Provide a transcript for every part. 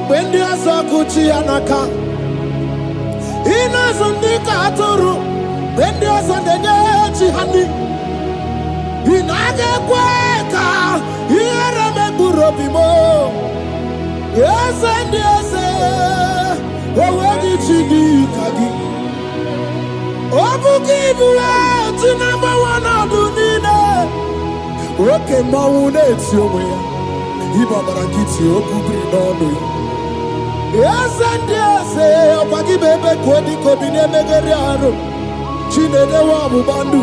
when the Asakuchi Anaka. Ina Sundika Turu, when the Asandachi Hani. Inaga Quaka, here me Burobimo. Yes, and yes, what did she do, Kagi? Obukibu, number one, I do need. Okay, Maune, it's your way. Ibabarakiti okubri n'ọnụ. Yes and yes, ọbagi bebe kwedi kobine megeri arụ. Chinede wa bubandu,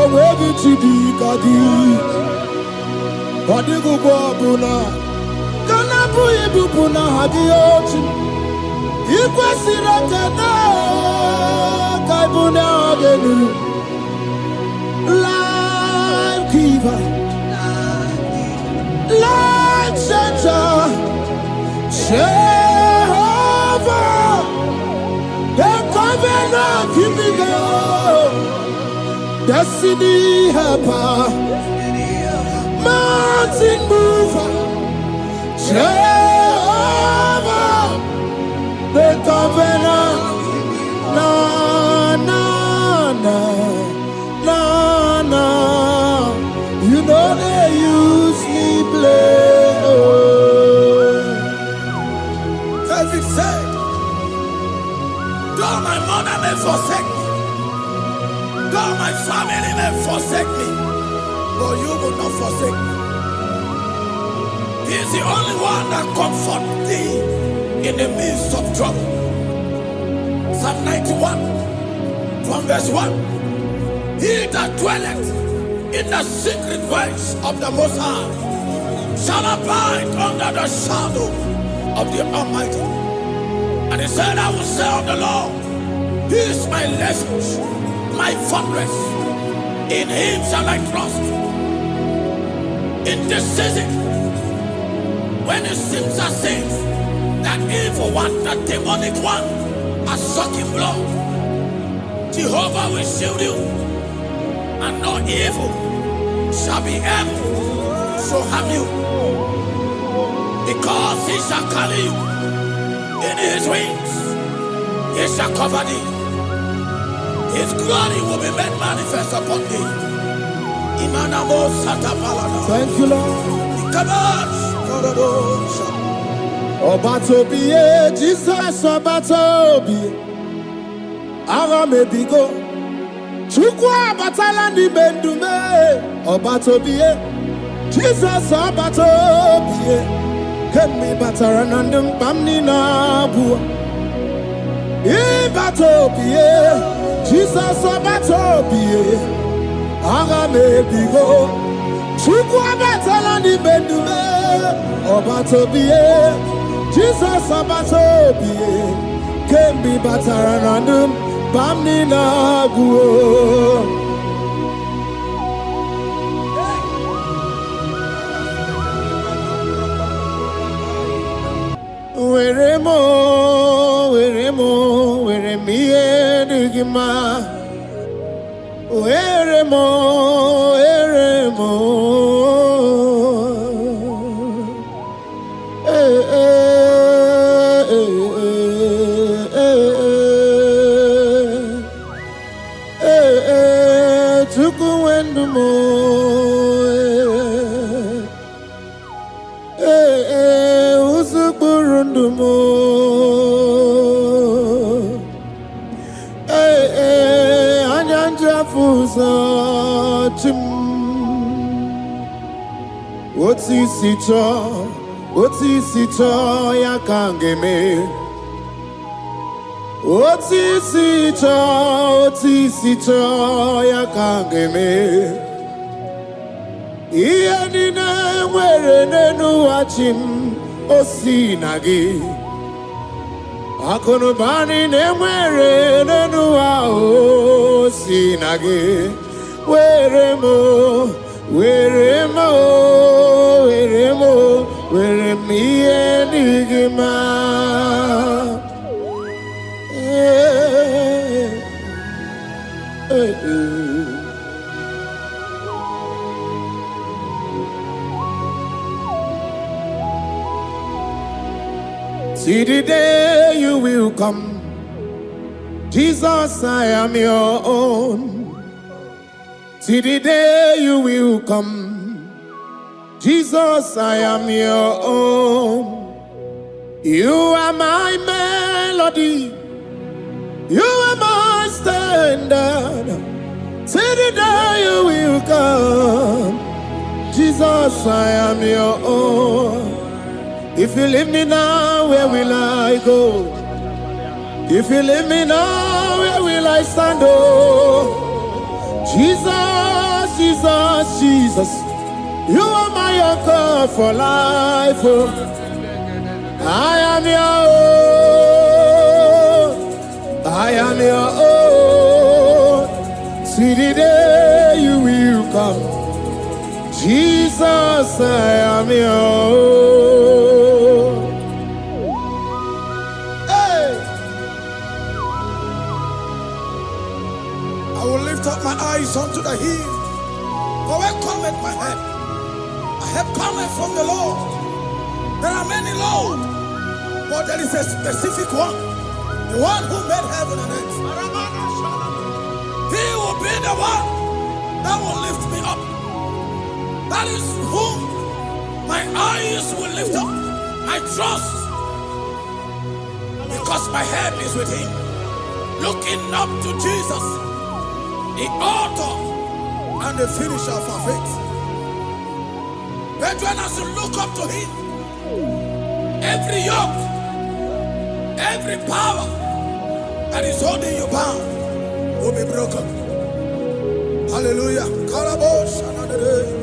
onwegi chidi kadi. Ọdịgụ bụ ọbụna, kana bụ ibupu na hadi ochi. Ikwesịrị ekene ka ibu na ọgenu. Life giver. Light center, Jehovah, the covenant keeping God, destiny helper, mountain mover, Jehovah, the covenant, na na na na na, you know they use me play. David said, though my mother may forsake me, though my family may forsake me, but you will not forsake me. He is the only one that comforts thee in the midst of trouble. Psalm 91 from verse 1. He that dwelleth in the secret place of the Most High shall abide under the shadow of the Almighty. And he said, I will say of the Lord, He is my refuge, my fortress. In Him shall I trust. In this season, when it seems as if that evil one, that demonic one, are sucking blood, Jehovah will shield you, and no evil shall be able to harm you, because He shall carry you in His wings. He shall cover thee. His glory will be made manifest upon thee. Thank you, Lord. Obatobiye, Jesus Obatobiye. Ara mebigo. Chukwa batala ni bendume. Obatobiye, Jesus Obatobiye. Kemi bataranandum pamni na bua. Ibatobiye, Jesus Obatobiye. Ara mebigo. Chukwa batala ni bendume. Obatobiye, Jesus Obatobiye. Kemi bataranandum pamni na bua. Where me edugima. Where mo. Tukuendumo. Usukurundumo. Otisicho ya kangeme. Otisicho ya kangeme. Iya nina mwere nenu wachim osinagi. Akonubani ne mwere nenu wa osinagi. Where me enigma. See the day you will come. Jesus, I am your own. See the day you will come. Jesus, I am your own. You are my melody. You are my standard. See the day you will come. Jesus, I am your own. If you leave me now, where will I go? If you leave me now, where will I stand? Oh, Jesus, Jesus, Jesus. You are my anchor for life. Oh, I am your own. I am your own. See the day you will come. Jesus, I am your own. Hey! I will lift up my eyes unto the hill. For where cometh my help? My help cometh from the Lord. There are many Lord, but there is a specific one. The one who made heaven and earth. He will be the one that will lift me up. That is whom my eyes will lift up. I trust, because my help is with him. Looking up to Jesus, the author and the finisher of our faith. Brethren, as you look up to him, every yoke, every power that is holding you bound will be broken. Hallelujah. Karabosh, another day.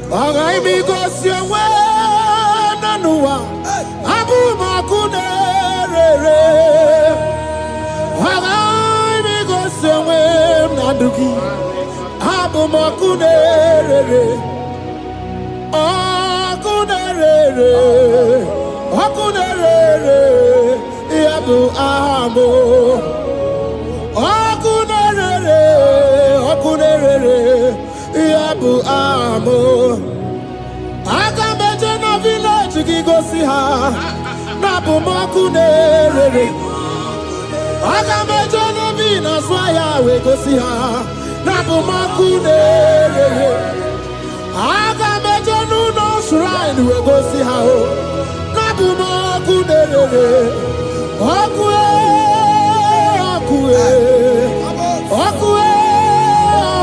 Agai because you were nanua Abu Makunere. Agai because you were Naduki Abu Makunere. Akunere Akunere Abu Amo Akunere Akunere Yabu amo Agameje na village gigosi ha Nabu makunere Agameje na vina swaya we gosi ha Nabu makunere Agameje no shrine we gosi ha Nabu makunere Okue Okue Okue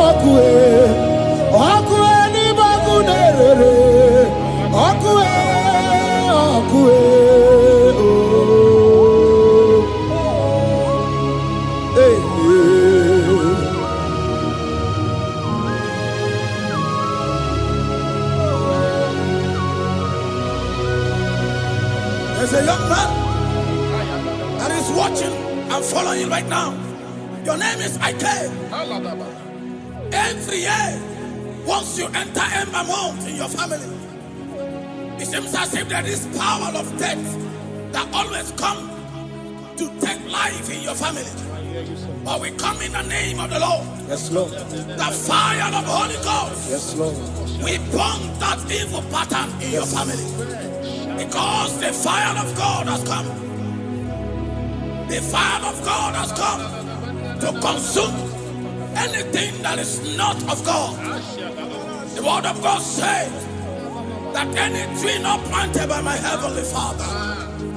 Okue Okue ni bakunere, okue, okue, oh. Hey, there's a young man that is watching and following right now. Your name is Ike. Every year, once you enter Ember Mount in your family, it seems as if there is power of death that always come to take life in your family. But we come in the name of the Lord. Yes, Lord. The fire of the Holy Ghost. Yes, Lord. We burn that evil pattern in your family. Because the fire of God has come. The fire of God has come to consume anything that is not of God. The word of God says that any tree not planted by my heavenly Father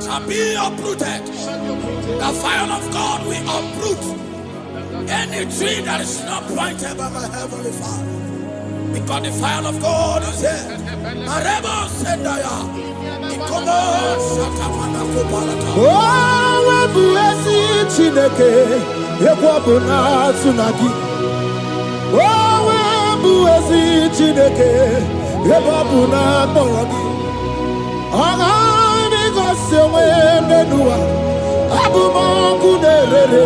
shall be uprooted. The fire of God will uproot any tree that is not planted by my heavenly Father. Because the fire of God is here. Marebo Sendaya. Oh, Buesi Chineke, Ekwabuna Tsunagi. Oh, Buesi Chineke, Ekwabuna Boragi. Agani Gosewe Menua, Abuma Kunere.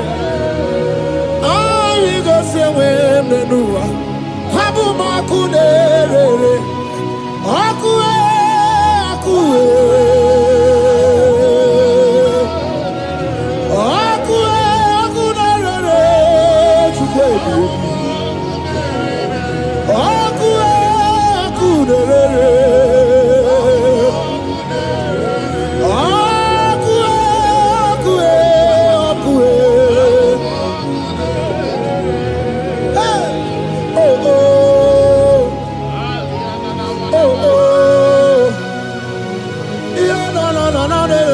Agani Gosewe Menua, Abuma Kunere. Akue, Akue.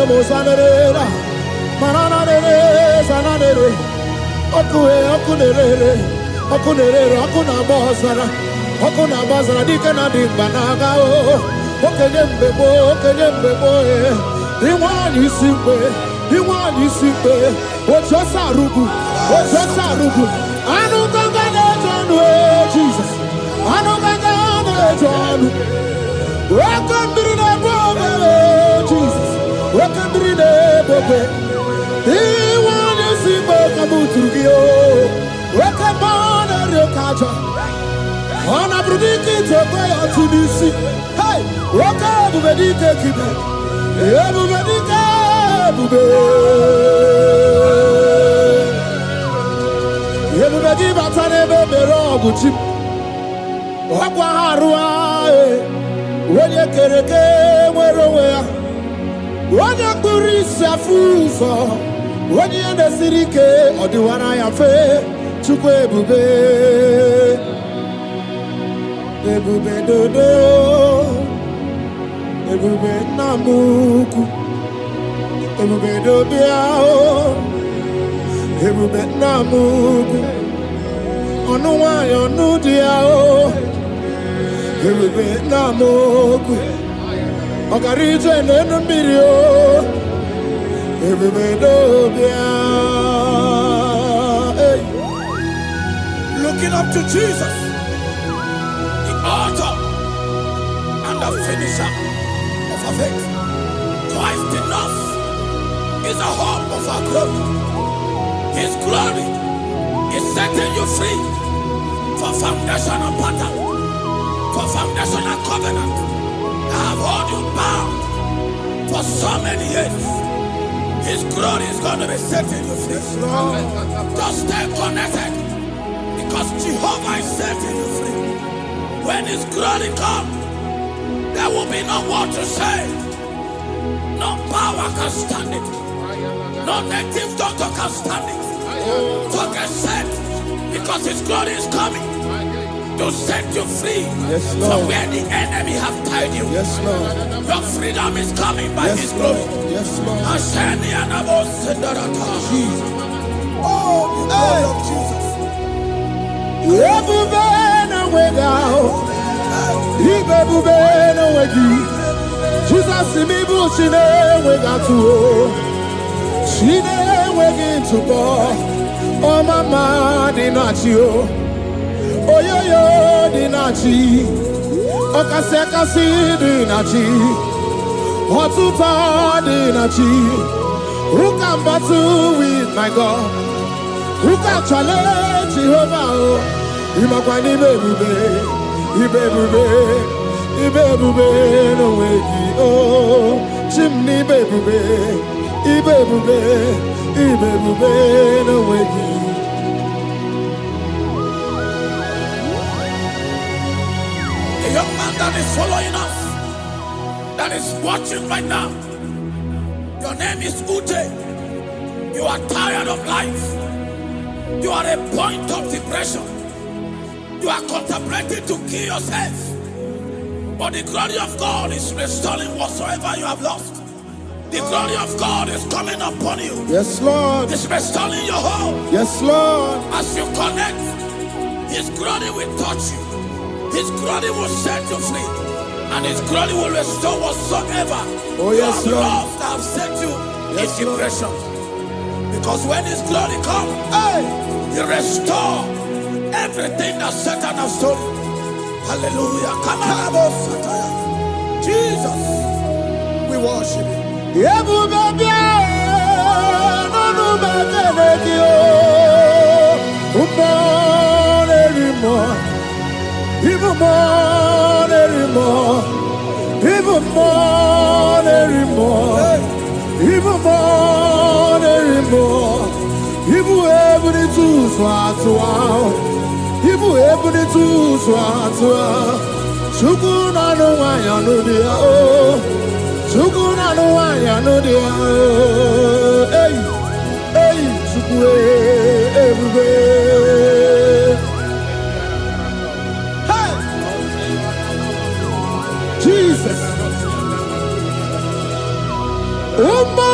mosanera. Mananere, sananere. Okunerere. Okunere, okuna bozara. Okuna bozara dikana dimbanaga o. Okenyembebo e. Iwani simbe. Ojosarugu. Anu gangane jonu e Jesus. Anu gangane jonu. Wakambirine bobe Jesus. Wakambirine bobe. Iwani simbe kabuturugio. Wakambana rekaja. Ona brudiki tobe ya tunisi. Hey, wakabu bedike kibe. Ebu bedike bube. Ebu bedike batane bebero guchim. Wakwa harua wenye kereke mwerowea. Wenye kurisi afuso. Wenye nesirike odiwana ya fe. Chukwe bube. Ebube dodo, ebube namuku, ebube dobiao, ebube namuku, onuwayo nudiao, ebube namuku, okarije nenumirio, ebube dobiao. Hey. Looking up to Jesus, author and the finisher of our faith. Christ in us is the hope of our glory. His glory is setting you free for foundational pattern, for foundational covenant that have held you bound for so many years. His glory is going to be setting you free. Just stay connected, because Jehovah is setting you free. When His glory comes, there will be no more to say. No power can stand it. No native doctor can stand it. So get set, because His glory is coming to set you free from where the enemy have tied you. Yes, Lord. Your freedom is coming by His glory. Yes, Lord. Jesus. Oh, the glory of Jesus. Jesus mi bu sine wega tu sine wegi to bo o mama di nachi o oyoyo di nachi o kase di nachi o tuta di nachi who can battle with my God, who can challenge Jehovah? Imakwani bebube, ibebube no wegi oh, chimney bebube, ibebube no wegi. A young man that is following us, that is watching right now. Your name is Ute. You are tired of life. You are a point of depression. You are contemplating to kill yourself. But the glory of God is restoring whatsoever you have lost. The glory of God is coming upon you. Yes, Lord. It's restoring your home. Yes, Lord. As you connect, His glory will touch you. His glory will set you free. And His glory will restore whatsoever you have lost that have set you in depression. Because when His glory comes, He restores everything that Satan has stolen. Hallelujah. Come on, Jesus, we worship You. Even more anymore. Even more anymore. Even more anymore. Even every two swat. Even every two swat. Shukuna no one ya no dia oh. Shukuna no one ya no dia oh. Hey, hey, shukwe everywhere. Hey, Jesus. Oh my.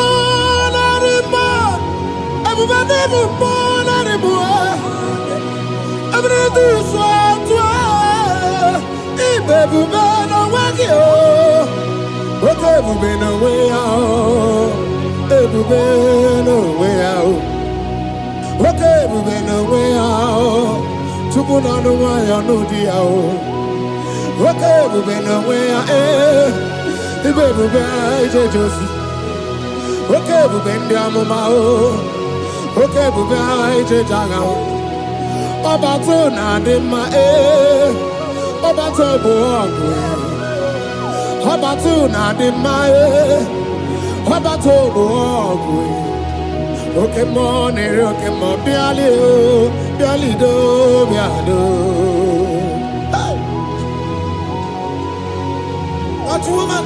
That woman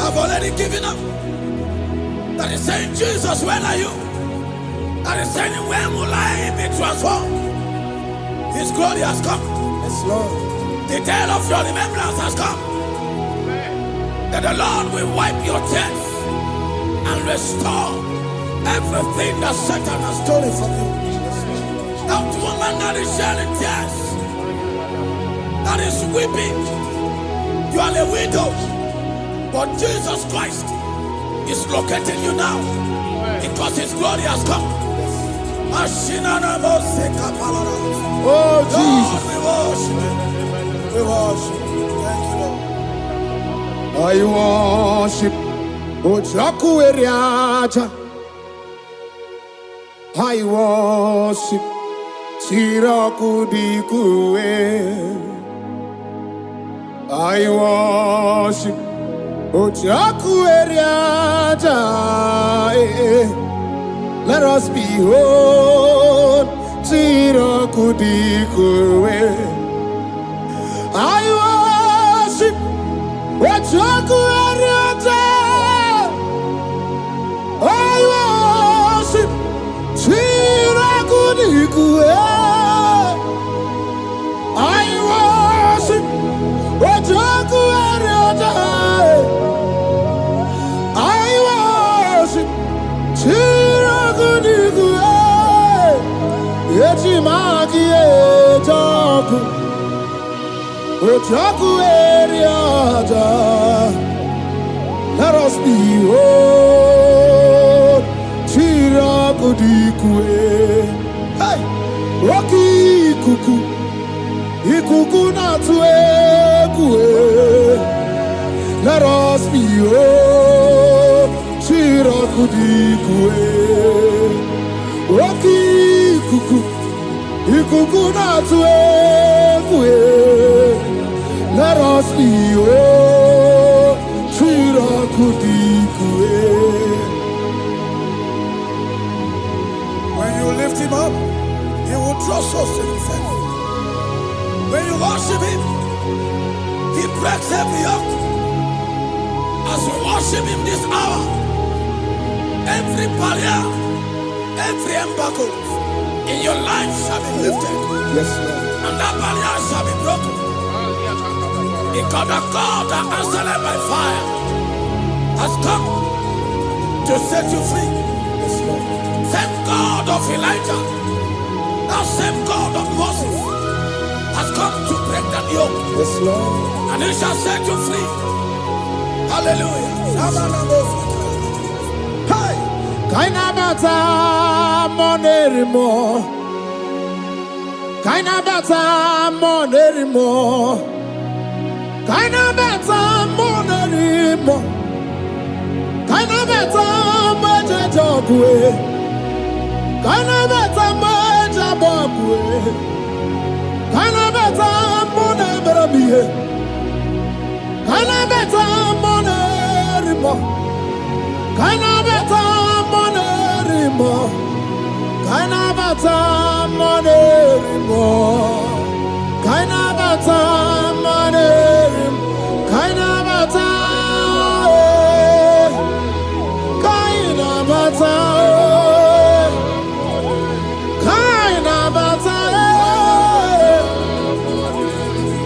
have already given up. That is saying, Jesus, where are you? That is saying, when will I be transformed? His glory has come. Yes, Lord. The day of your remembrance has come. That the Lord will wipe your tears and restore everything that Satan has stolen from you. That woman that is shedding tears, that is weeping. You are a widow, but Jesus Christ is locating you now because His glory has come. Oh, Jesus. Lord, we worship. Thank you, Lord. I worship. Ojaku eriaja. I worship. Tiraku dikue. I worship. Ojaku eriaja. Let us behold. Tiraku dikue. I worship. Ojaku eriaja. I worship. Tiraku dikue. I worship. Ojaku eriaja. I worship. Tiraku dikue. Echimaki ejaku. Ojaku eriaja. Let us behold. Tiraku dikue. Hey, Rocky kuku. Ikuku na tuekue. Let us behold. Tiraku dikue. Rocky kuku. Ikuku na tuekue. Let us behold. Tiraku dikue. When you lift Him up, He will draw souls to Himself. When you worship Him, He breaks every yoke. As we worship Him this hour, every barrier, every embargo in your life shall be lifted. Yes, Lord. And that barrier shall be broken. Because the God that answered by fire has come to set you free. Yes, Lord. Same God of Elijah, that same God of Moses has come to break that yoke. Yes, Lord. And He shall set you free. Hallelujah. Hey! Kaina bata monerimo. Kaina bata monerimo. Kaina bata monerimo. Kaina bata majajogwe. Kaina bata majabogwe. Kaina bata monebramiye. Kaina bata monerimo. Kaina bata monerimo. Kaina bata monerimo. Kaina bata monerimo. Kaina bata. Kaina bata. Kaina bata.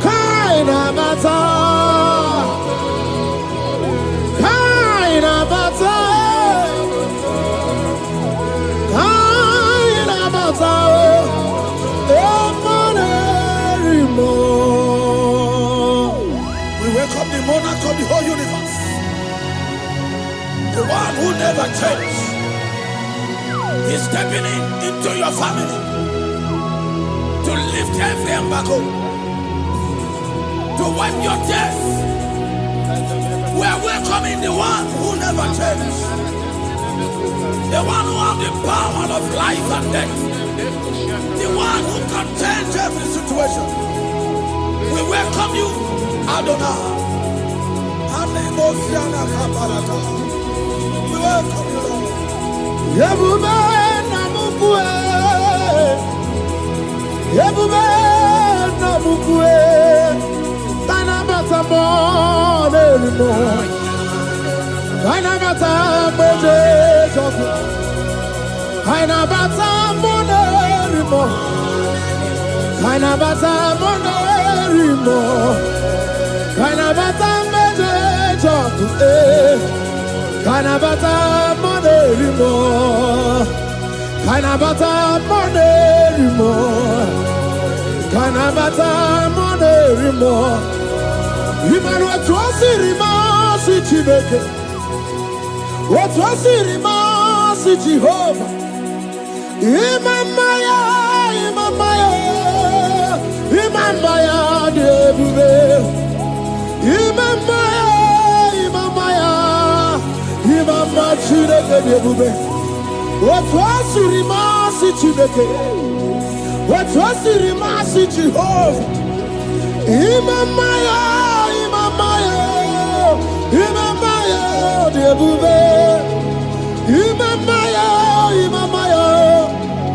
Kaina bata. Kaina bata. monarch of the whole universe, the one who never changed, is stepping into your family to lift every embargo, to wipe your tears. We are welcoming the one who never changed, the one who has the power of life and death, the one who can change every situation. We welcome you, Adonai. We welcome you, Lord. Yebube namukwe, Yebube namukwe, Tanabata monerimo, Tanabata meje joku, Tanabata monerimo, Tanabata monerimo, Tanabata meje joku, Kanabata monerimo, Kanabata monerimo, Kanabata monerimo. Imanu atwasirima si Chineke, atwasirima si Jehovah. Imamaya, Imamaya, Imamaya debube, Imamaya, Imamaya. Imama Chineke debube, atwasirima si Chineke, atwasirima si Jehovah. Imamaya, Imamaya, Imamaya debube, Imamaya, Imamaya,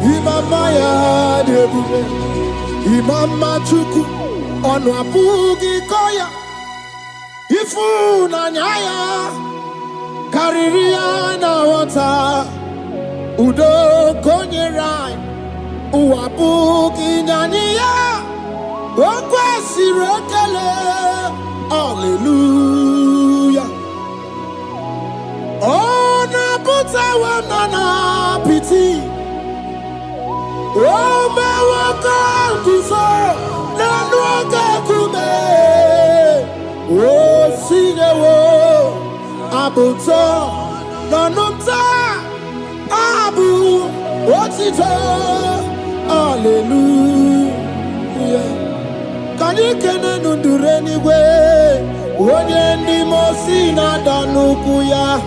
Imamaya debube. Imama Chuku onu abugi koya, ifu na nyaya. Kariria na wata udo konyerai uwabuki nyaniya okwesi rekele. Hallelujah. Ona buta wanana piti Ome waka kuso nanuaka kume O sinewo Abuto, nanumta, abu, otito, hallelujah. Kanikene nundureni we, onye ndi mosi na danukuya.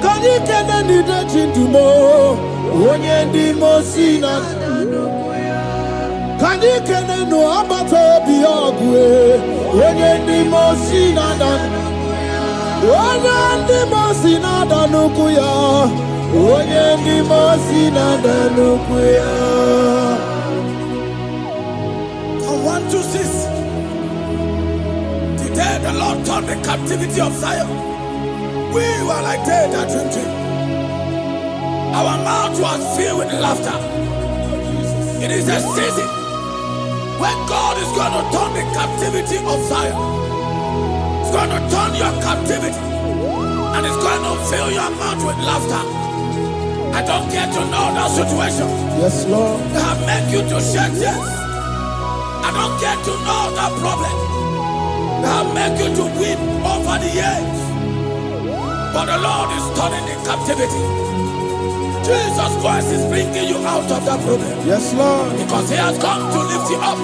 Kanikene nide chintumo, onye ndi mosi na danukuya. Kanikene no abato biyogwe, onye ndi mosi na danukuya. Onye ndị mosi na-adanukwu ya, onye ndị mosi na-adanukwu ya. From 1 to 6, the day the Lord turned the captivity of Zion, we were like they that dream. Our mouth was filled with laughter. It is a season when God is going to turn the captivity of Zion. It's going to turn your captivity, and it's going to fill your mouth with laughter. I don't get to know that situation. Yes, Lord. That make you to shed tears. I don't get to know that problem. That make you to weep over the years. But the Lord is turning the captivity. Jesus Christ is bringing you out of that problem. Yes, Lord. Because He has come to lift you up.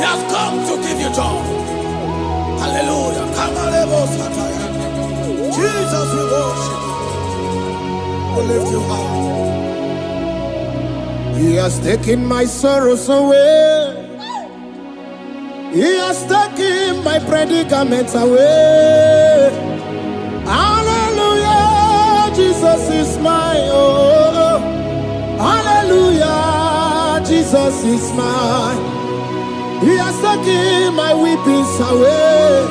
He has come to give you joy. Hallelujah. Jesus, we worship you. We lift you up. He has taken my sorrows away. He has taken my predicaments away. Hallelujah. Jesus is mine. Oh, hallelujah. Jesus is mine. He has taken my weepings away.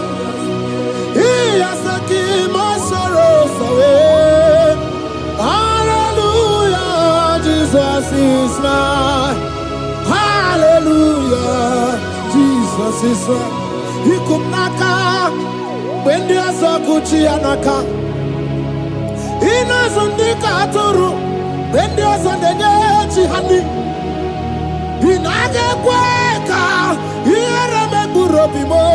He has taken my sorrows away. Hallelujah, Jesus is mine. Hallelujah, Jesus is mine. He could naka when there's a Gucci anaka. He knows on the Katuru when there's a Nechi honey. He naga kweka. He remember Robimo.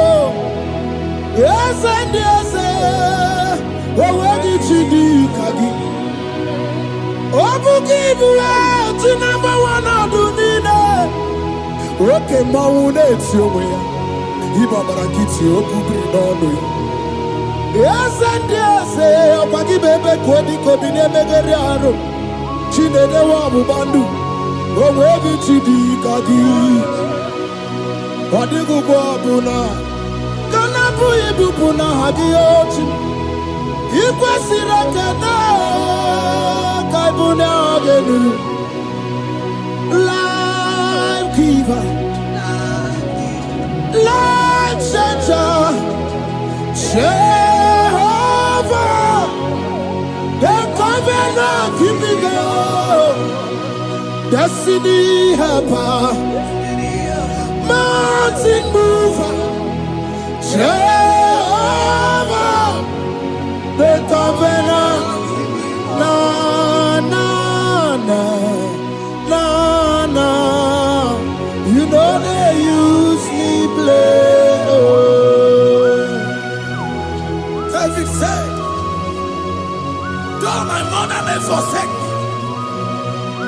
Yes, and yes, where did you do, Kagi? Oh, give you out to number one of the Nina. Okay, Mauna, it's your way. Ibabarakiti, Okubri, no. Yes, and yes, Pagi Bebe, Kodi, Kobine, Megariano, Chine, the Wabu Bandu. Oh, where did you do, Kagi? What did you go, Buna? Kanabu, Ibupuna, Hadioti. Ikwasiraka, Kaibuna, Life giver, life changer, Jehovah, the covenant keeping God, destiny helper, mountain mover, Jehovah, the covenant, na na na na na. You know they use me play. Oh. David said, though my mother may forsake me,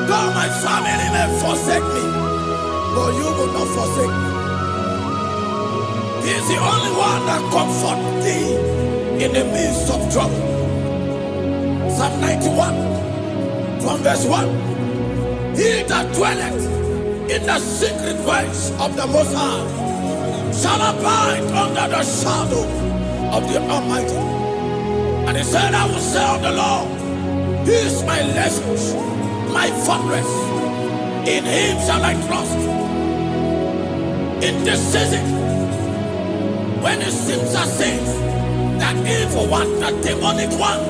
though my family may forsake me, but you will not forsake me. He is the only one that comforts thee in the midst of trouble. Psalm 91, from verse 1. He that dwelleth in the secret place of the Most High shall abide under the shadow of the Almighty. And he said, I will say of the Lord, He is my refuge, my fortress. In Him shall I trust. In this season, when it seems as if that evil one, that demonic one,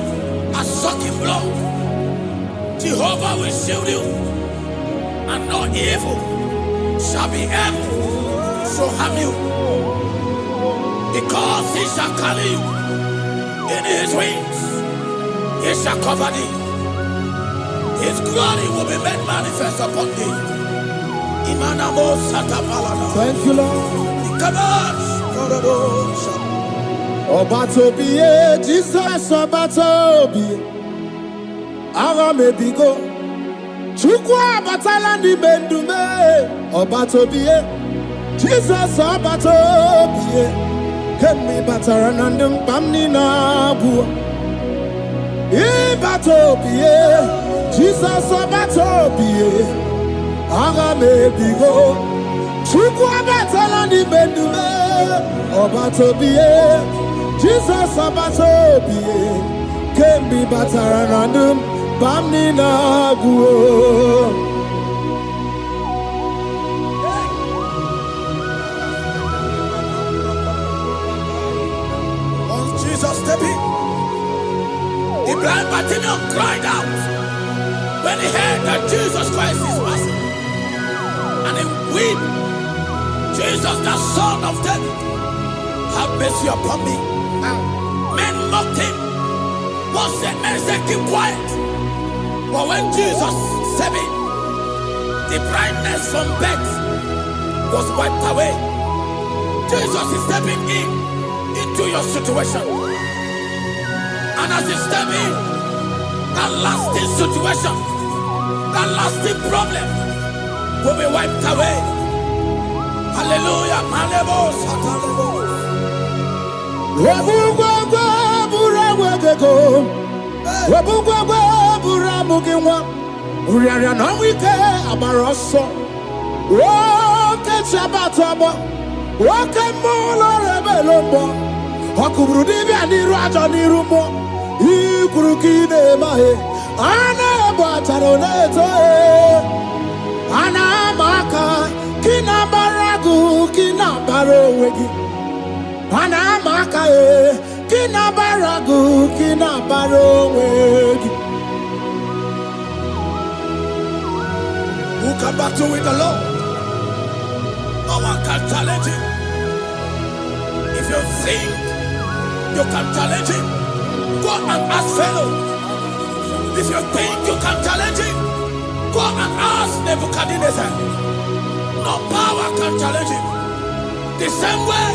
are sucking blood, Jehovah will shield you, and no evil shall be able to harm you, because He shall carry you in His wings. He shall cover thee. His glory will be made manifest upon thee. Thank you, Lord. Obatobiye, Jesus Obatobiye. Ara mebigo. Chukwa batala ni bendume. Obatobiye, Jesus Obatobiye. Kemi bataranandum pamni na buwa. Ibatobiye, Jesus Obatobiye. Ara mebigo. Chukwa batala ni bendume. Obatobiye, Jesus Obatobiye. Kemi bataranandum pamni na buwa. Step in. The blind Bartimaeus cried out when he heard that Jesus Christ is passing, and he wept. Jesus, the Son of David, have mercy upon me. Men mocked him. Most said, men said, keep quiet. But when Jesus stepped in, the brightness from birth was wiped away. Jesus is stepping into your situation. And as he step in, that lasting situation, that lasting problem will be wiped away. Hallelujah. Ikurukine mahe ana bataroneto ana maka kina baragu kina barowegi ana maka kina baragu kina barowegi. Who can battle with the Lord? No one can challenge him. If you think you can challenge him, go and ask fellow. If you think you can challenge him, go and ask Nebuchadnezzar. No power can challenge him. The same way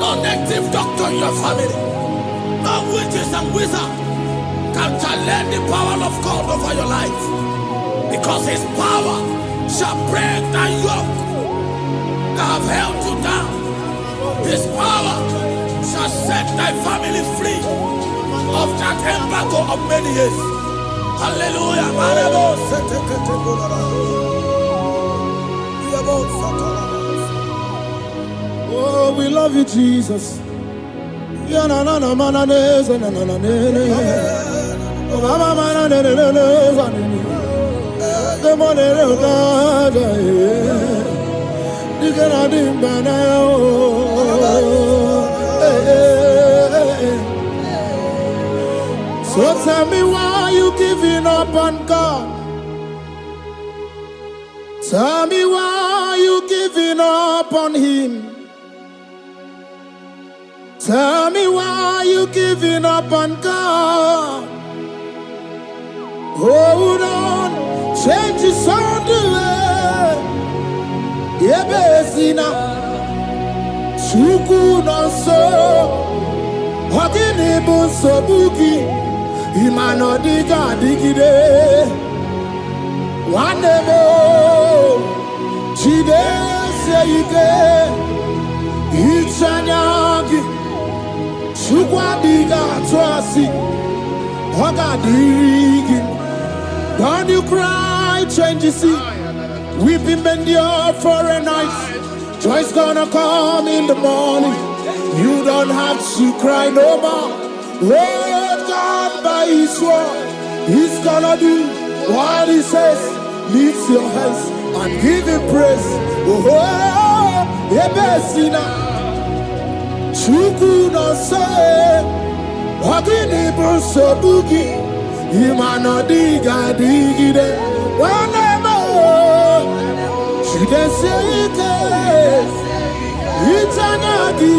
No native doctor in your family, no witches and wizards can challenge the power of God over your life. Because his power shall break that yoke that have held you down. His power shall set thy family free of that embargo of many years. Hallelujah. Oh, we love you, Jesus. So tell me why you giving up on God. Tell me why you giving up on him. Tell me why you giving up on God. Hold on, change is on the way. Yebesina, Chuku no so, Hogini bunso buki, Imano diga digide, Wanemo, Chide seike, Ichanyagi, Chukwa diga twasi, Hoga digi. Don't you cry, change you see. Weeping bend your for a night. Joy's gonna come in the morning. You don't have to cry no more. Hold God by his word. He's gonna do what he says. Lift your hands and give him praise. Oh, Ebesina. Chuku no say. Wagini bruso bugi. Imano diga digide. Wanemo. Chide seike. Itanyagi.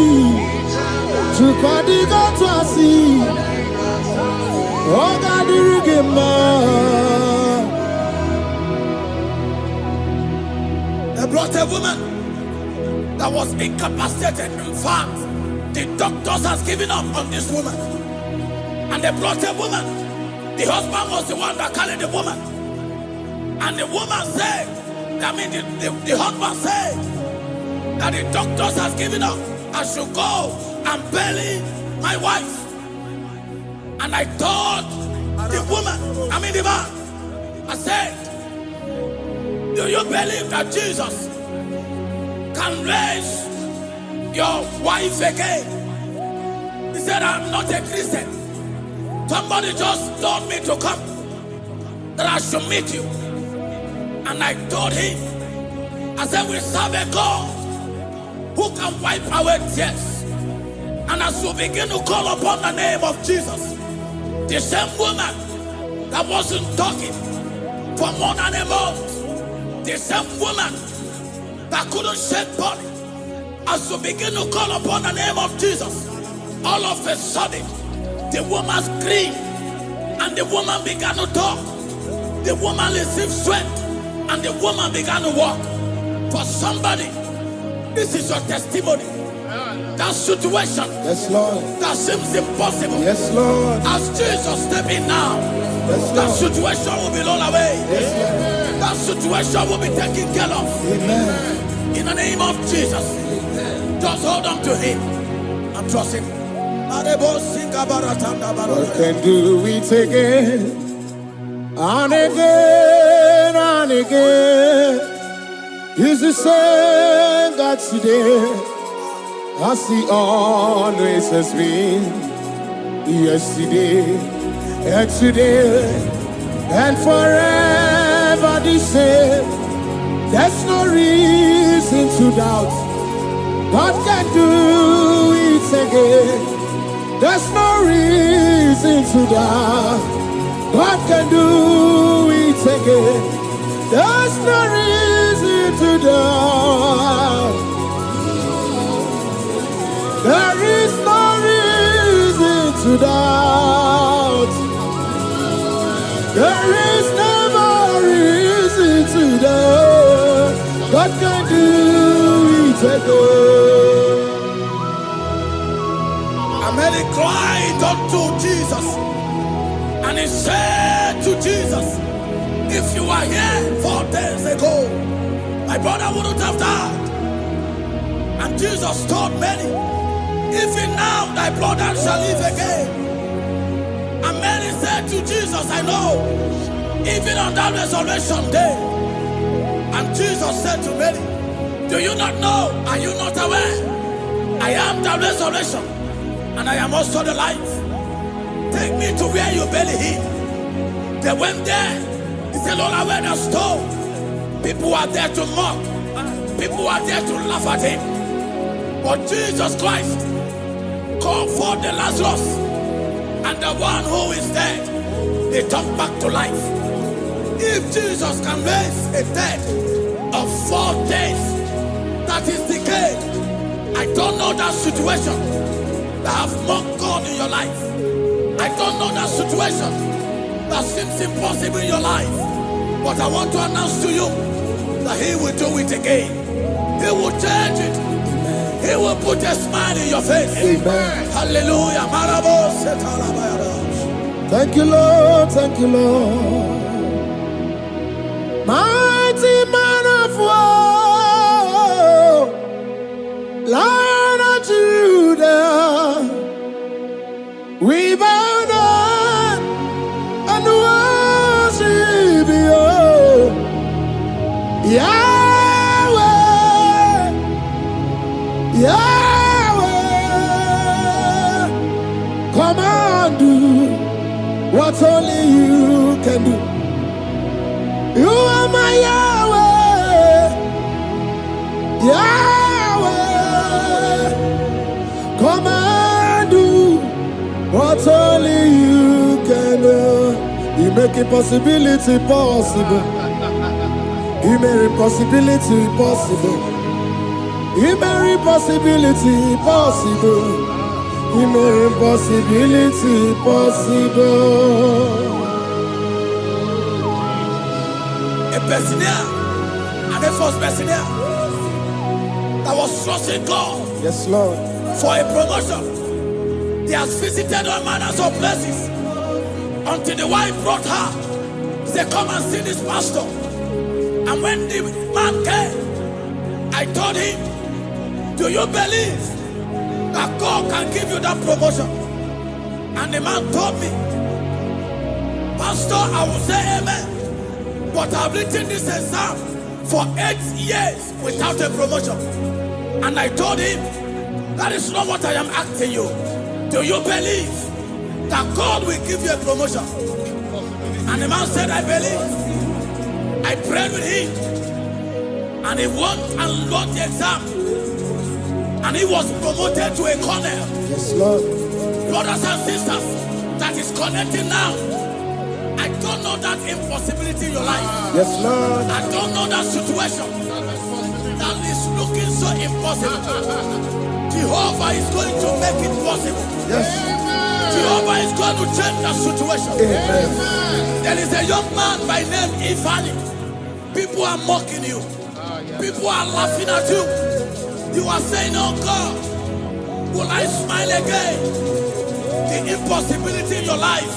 Chukadiga twasi. Oga dirigema. They brought a woman that was incapacitated. In fact, the doctors has given up on this woman. And they brought a woman. The husband was the one that carried the woman. And the woman said, the husband said that the doctors has given up. I should go and bury my wife. And I told the woman, the man, I said, do you believe that Jesus can raise your wife again? He said, I'm not a Christian. Somebody just told me to come, that I should meet you. And I told him, I said, we serve a God who can wipe away tears. And as we begin to call upon the name of Jesus, the same woman that wasn't talking for more than a month, the same woman that couldn't shed body, as we begin to call upon the name of Jesus, all of a sudden, the woman screamed, and the woman began to talk. The woman received strength, and the woman began to walk. For somebody, this is your testimony. That situation, yes, Lord, that seems impossible, yes, Lord, as Jesus step in now, yes, that situation will be rolled away. Yes, that situation will be taken care of. Amen. In the name of Jesus, just hold on to him and trust him. God can do it again and again and again. He's the same God today as he always has been. Yesterday and today and forever the same. There's no reason to doubt. God can do it again. There's no reason to doubt. God can do it again. There's no reason to doubt. There is no reason to doubt. There is never reason to doubt. God can do it again. And Mary cried unto Jesus. And he said to Jesus, if you were here 4 days ago, my brother wouldn't have died. And Jesus told Mary, even now thy brother shall live again. And Mary said to Jesus, I know, even on that resurrection day. And Jesus said to Mary, do you not know? Are you not aware? I am the resurrection, and I am also the life. Take me to where you barely hid. They went there. He said, Lord, I went a stone. People are there to mock. People are there to laugh at him. But Jesus Christ called for the Lazarus, and the one who is dead, they turned back to life. If Jesus can raise a dead of 4 days that is decayed, I don't know that situation that have mocked God in your life. I don't know that situation that seems impossible in your life. But I want to announce to you that He will do it again. He will change it. Amen. He will put a smile in your face. Amen. Hallelujah. Thank you, Lord. Thank you, Lord. Mighty man of war, Lion of Judah, we bow down and worship you, Yahweh, Yahweh. Come and do what only you can do. You are my Yahweh, Yahweh. Come and do what only you can do. You make impossibility possible. You make impossibility possible. You make impossibility possible. You make impossibility possible. A Bethania, and a first Bethania that was trusting God. Yes, Lord. For a promotion. He has visited all manners of places until the wife brought her. He said, come and see this pastor. And when the man came, I told him, do you believe that God can give you that promotion? And the man told me, Pastor, I will say amen. But I've written this exam for 8 years without a promotion. And I told him, that is not what I am asking you. Do you believe that God will give you a promotion? And the man said, I believe. I prayed with him. And he won and wrote the exam. And he was promoted to a colonel. Yes, Lord. Brothers and sisters, that is connecting now. I don't know that impossibility in your life. Yes, Lord. I don't know that situation that is looking so impossible. Jehovah is going to make it possible. Yes. Jehovah is going to change that situation. Amen. There is a young man by name Ifani. People are mocking you. People are laughing at you. You are saying, oh God, will I smile again? The impossibility in your life,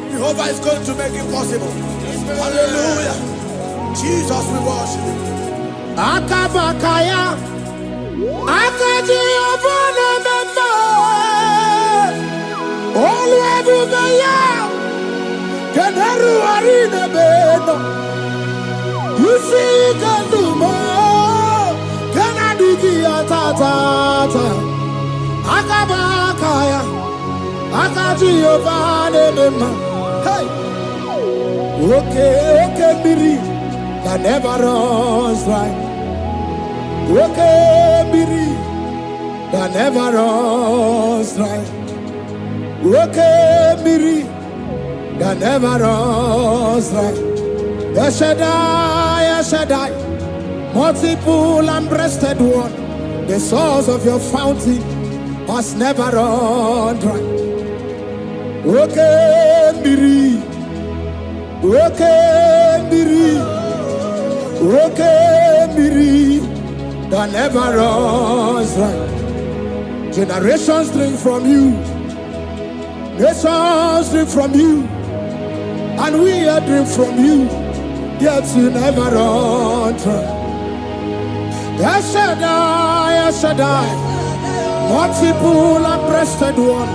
Jehovah is going to make it possible. Hallelujah. Jesus, we worship you. Akabakaya, Akaji Obana Mama, Oluwabubaya, Keneru Arina Beno, you see Kandumo, Kanadiki Atata, Akabakaya, Akaji Obana Mama, hey, okay, Miri, that never runs dry. Okay, Miri, that never runs dry. Okay, Miri, that never runs dry. Shaddai, multiple and breasted one, the source of your fountain must never run dry. Okay, Miri, okay, Miri, okay, Miri, that never runs dry. Generations drink from you, Nations drink from you, and we are drink from you, yet you never run dry. Yes, Shaddai, multiple and breasted one,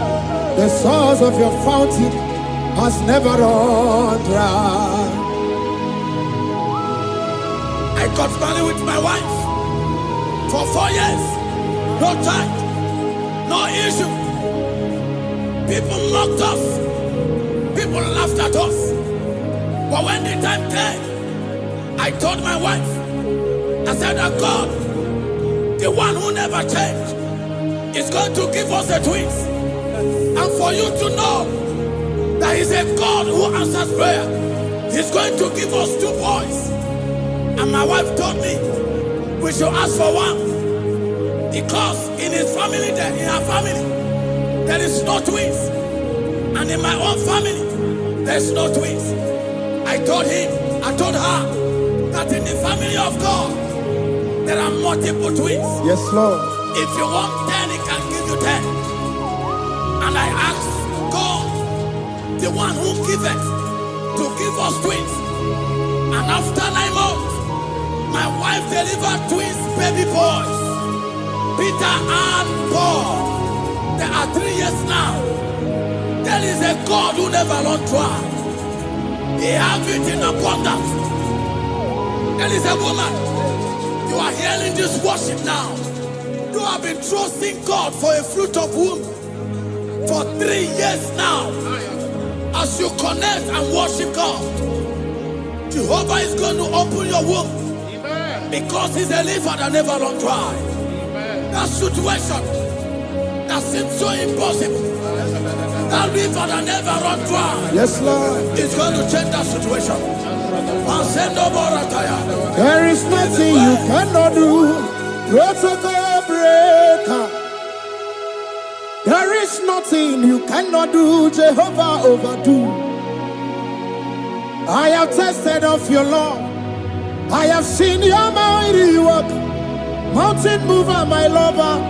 the source of your fountain has never run dry. I got married with my wife for 4 years. No child, no issue. People mocked us. People laughed at us. But when the time came, I told my wife, I said that God, the one who never changed, is going to give us the twins. And for you to know that He's a God who answers prayer, He's going to give us 2 boys. And my wife told me we should ask for one, because in his family, in her family, there is no twins, and in my own family, there's no twins. I told her that in the family of God, there are multiple twins. Yes, Lord. If you want 10, He can give you 10. And I asked God, the one who giveth, to give us twins. And after 9 months, my wife delivered twins, baby boys, Peter and Paul. They are 3 years now. There is a God who never runs dry. He has it in abundance. There is a woman. You are hearing this worship now. You have been trusting God for a fruit of womb for 3 years now. As you connect and worship God, Jehovah is going to open your womb. Because He's a river that never runs dry. That situation that seems so impossible, that river that never runs dry, Yes, Lord. is going to change that situation. There is nothing you cannot do. Protocol breaker. There is nothing you cannot do. Jehovah overdo. I have tasted of your love. I have seen your mighty work. Mountain mover, my lover.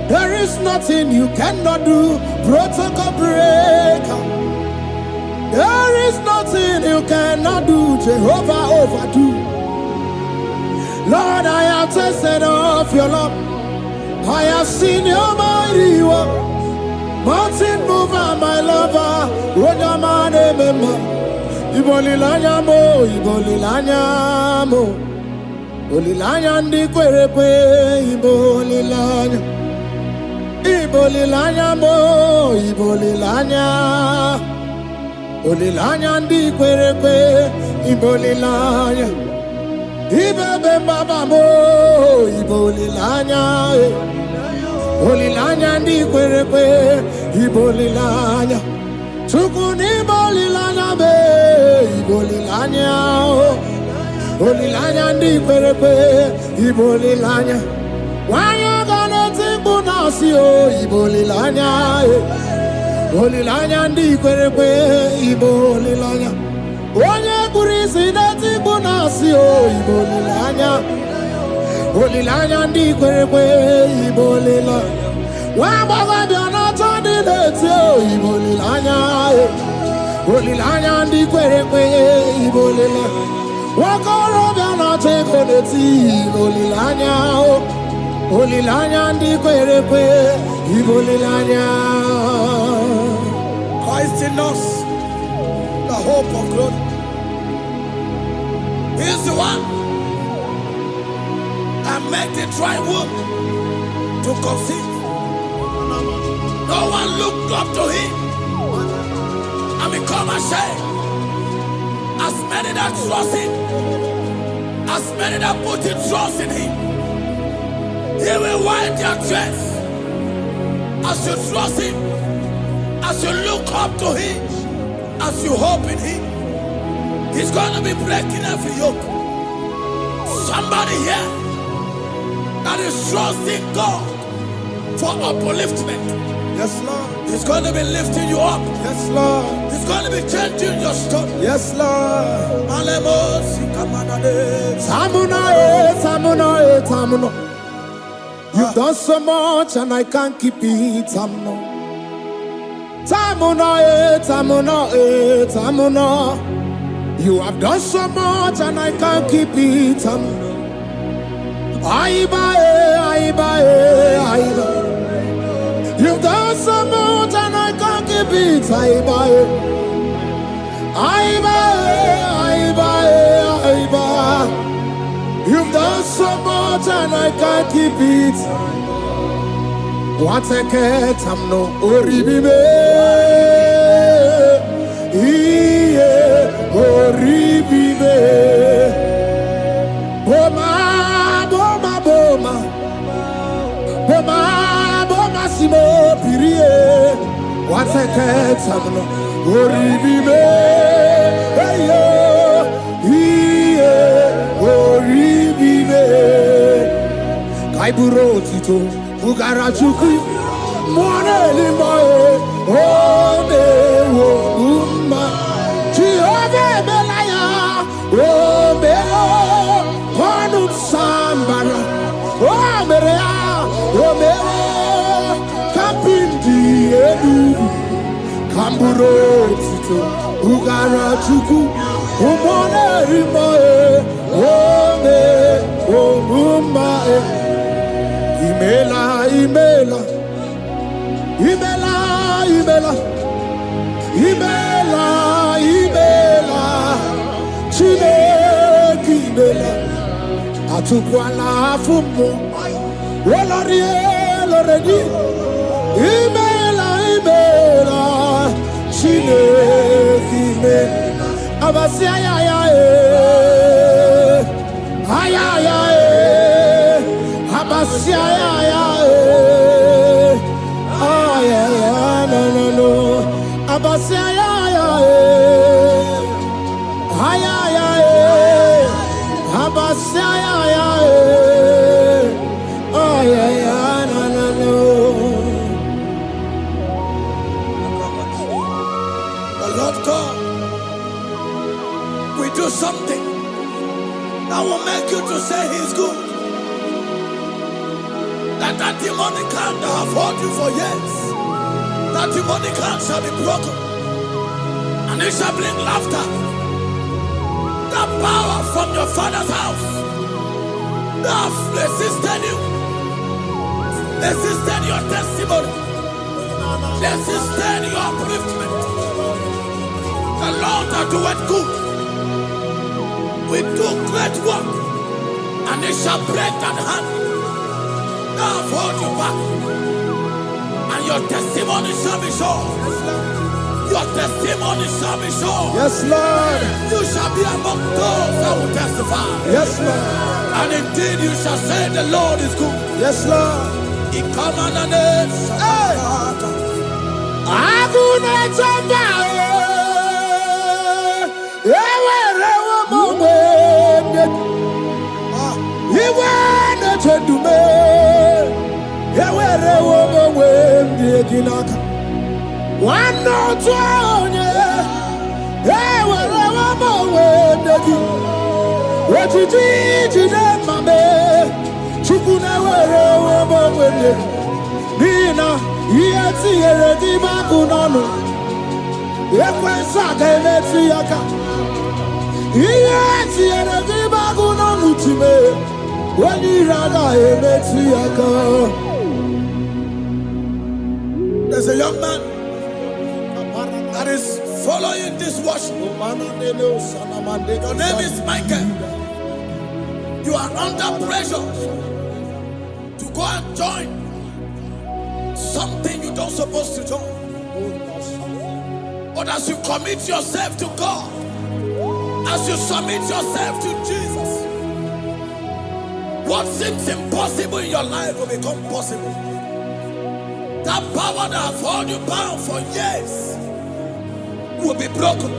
There is nothing you cannot do. Protocol breaker. There is nothing you cannot do. Jehovah overdo. Lord, I have tasted of your love. I have seen your mighty work. Mountain mover, my lover. Ibolilanya mo, ibolilanya mo. Bolilanya ndi kwerekwe, ibolilanya. Ibolilanya mo, ibolilanya. Bolilanya ndi kwerekwe, ibolilanya. Ibebe baba mo, ibolilanya. Bolilanya ndi kwerekwe, ibolilanya. Chukuni bolilanya be, ibolilanya. Bolilanya ndi kwerekwe, ibolilanya. Wanya gana tibu nasi o, ibolilanya. Bolilanya ndi kwerekwe, ibolilanya. Wanya kurisi na tibu nasi o, ibolilanya. Bolilanya ndi kwerekwe, ibolilanya. Wabaga biana tandi leti o, ibolilanya. Bolilanya ndi kwerekwe, ibolilanya. Wakoro biana teko leti, ibolilanya. Bolilanya ndi kwerekwe, ibolilanya. Christ in us, the hope of glory. He is the one that made the dry womb to conceive. No one looked up to Him and become ashamed. As many that trust Him, as many that put in trust in Him, He will wipe their tears. As you trust Him, as you look up to Him, as you hope in Him, He's going to be breaking every yoke. Somebody here that is trusting God for upliftment. Yes, Lord. He's going to be lifting you up. Yes, Lord. He's going to be changing your story. Yes, Lord. Alemos, Tamuna, Tamuna, Tamuna. You You've done so much and I can't keep it. You have done so much and I can't keep it. You've done so much and I can't keep it. You've done so much and I can't keep it. What a cat, I'm no oribibe. Oribibe. Boma, boma, boma. Boma, boma, simo, pirie. What a cat, I'm no oribibe. Hey, yo. Kaiburo tito ugarachuku mwana limbae ode wo umma chiove belaya obeo panu sambara omerea omeo kapindi edu kamburo tito ugarachuku mwana limbae ode wo umma Imela, Imela, Imela, Imela, Imela, Imela, Chineke Imela, Atukwala Fumo, Wolorie, Loredi, Imela, Imela, Chineke Imela, Abasia, Ayaya, Abasia, no. Abasia, Abasia, no. The Lord God will do something that will make you to say He's good. That demonic hand that have held you for years, that demonic hand shall be broken, and it shall bring laughter. That power from your father's house that have resisted you, resisted your testimony, resisted your upliftment. The Lord that doeth good will do great work, and it shall break that hand. Now hold you back, and your testimony shall be shown. Your testimony shall be shown. Yes, Lord. You shall be among those that will testify. Yes, Lord. And indeed you shall say the Lord is good. Yes, Lord. He come on the name. One no twenty, what you did, Mame, Chukuna, Nina, Yeti, Bakunano, Yakwasaka, Yaka, Yeti, Bakunano, Time, when you rada, Yaka. There's a young man that is following this worship. Your name is Michael. You are under pressure to go and join something you don't supposed to join. But as you commit yourself to God, as you submit yourself to Jesus, what seems impossible in your life will become possible. That power that has held you bound for years will be broken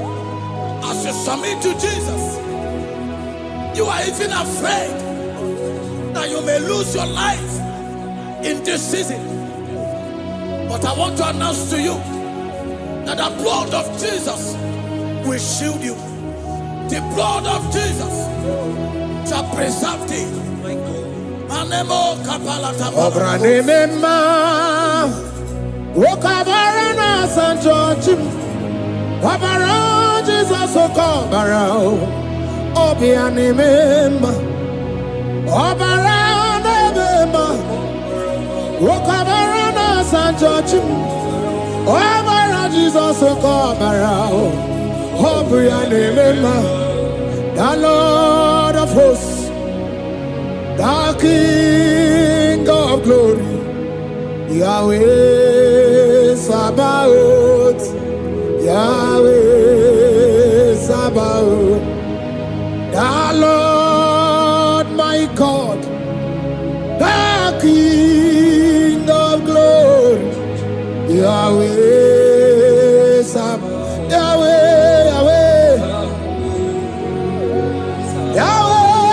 as you submit to Jesus. You are even afraid that you may lose your life in this season. But I want to announce to you that the blood of Jesus will shield you. The blood of Jesus shall preserve thee. Manemo kapala Obra tapala. nemema. Wokabara na San George. Wabara Jesus okobara. Obia nemema. Obara nemema. Wokabara na San George. Wabara Jesus okobara. Obia nemema. The Lord of hosts, the King of glory, Yahweh Sabaoth, Yahweh Sabaoth, the Lord my God, the King of glory, Yahweh Sabaoth, Yahweh, Yahweh,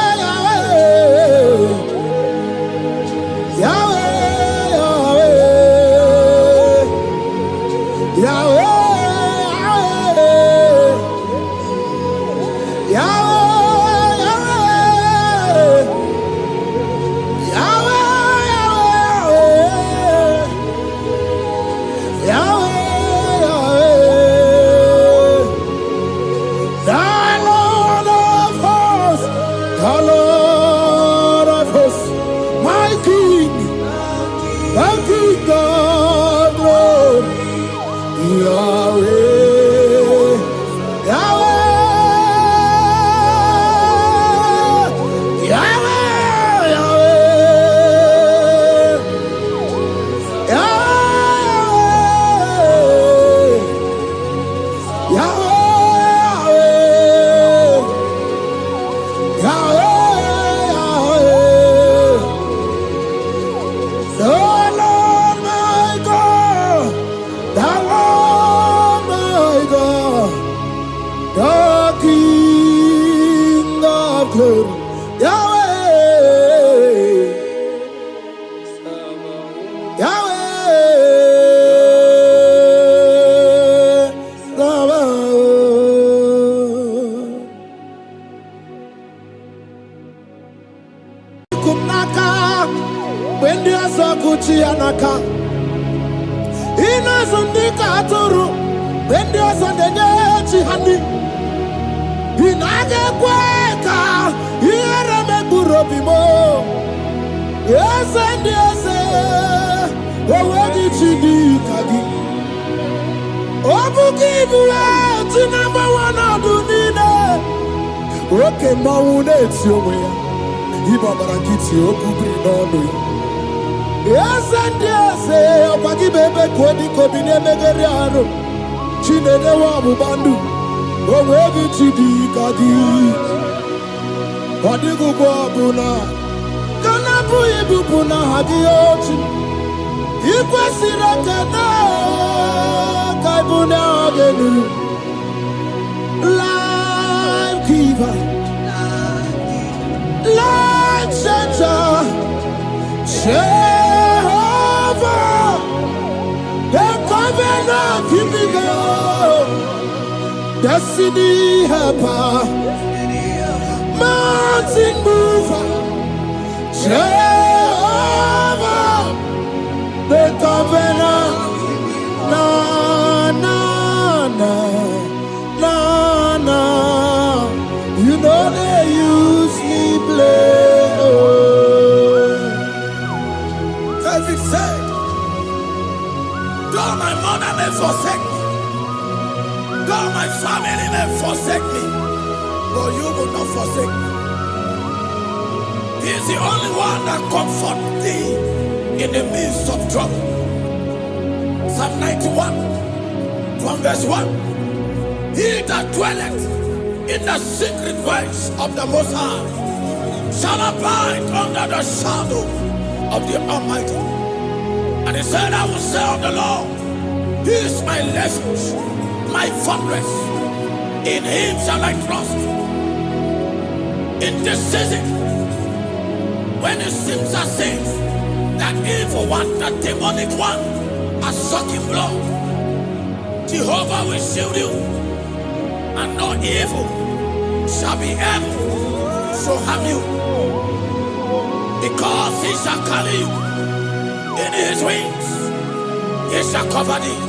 life giver, life changer, Jehovah, the covenant keeping God, destiny helper, mountain mover, Jehovah, the covenant. Na na na na na, you know they use me play. David said, though my mother may forsake me, though my family may forsake me, but you will not forsake me. He is the only one that comforts thee in the midst of trouble. Psalm 91, from verse 1. He that dwelleth in the secret place of the Most High shall abide under the shadow of the Almighty. And he said, I will say of the Lord, He is my refuge, my fortress. In Him shall I trust. In this season, when it seems as if that evil one, that demonic one, are sucking blood, Jehovah will shield you, and no evil shall be able to harm you. Because he shall carry you in his wings, he shall cover thee.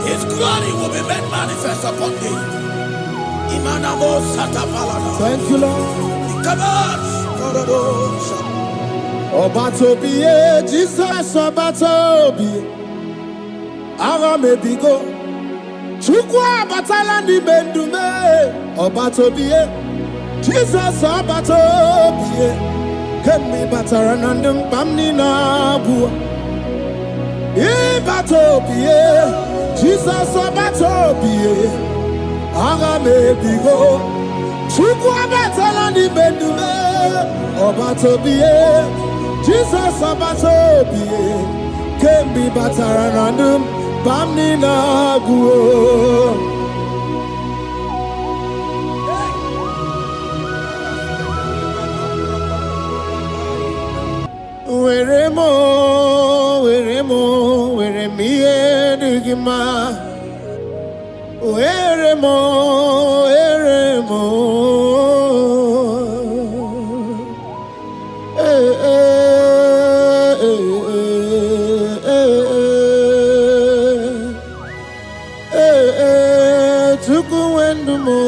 His glory will be made manifest upon thee. Thank you, Lord. Obatobiye, Jesus Obatobiye. Ara mebigo. Chukwa batala ni mendume. Obatobiye, Jesus Obatobiye. Kemi bataranandum bamni nabu. Ibatobiye, Jesus Obatobiye. Ara mebigo. Chukwa batala ni mendume. Obatobiye, Jesus Obatobiye. Kemi bataranandum bamni nabu. Where me digima. Where mo. Tukuendumo.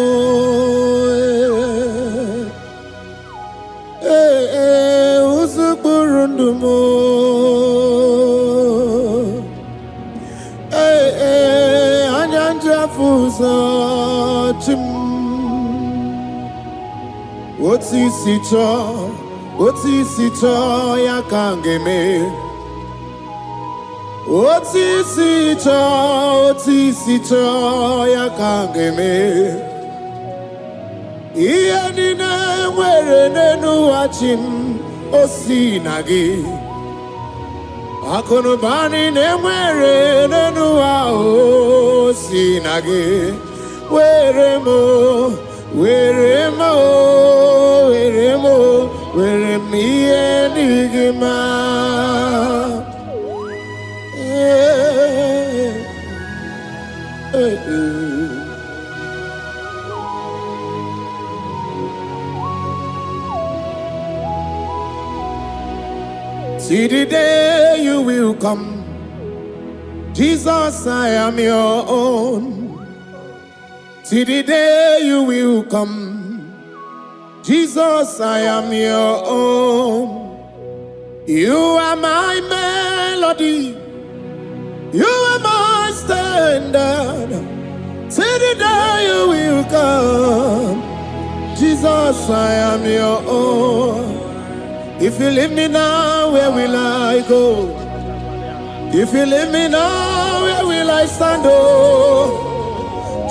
Usukurundumo. Anyanja fusa chim. Oti sito ya kangeme. Oti sito ya kangeme. Iya nina mwere nenu wachim osinagi. Akono bani ne mwere nenu wa osinagi. Were me enigma. See the day you will come, Jesus, I am your own. See the day you will come, Jesus, I am your own. You are my melody, you are my standard. See the day you will come, Jesus, I am your own. If you leave me now, where will I go? If you leave me now, where will I stand? Oh,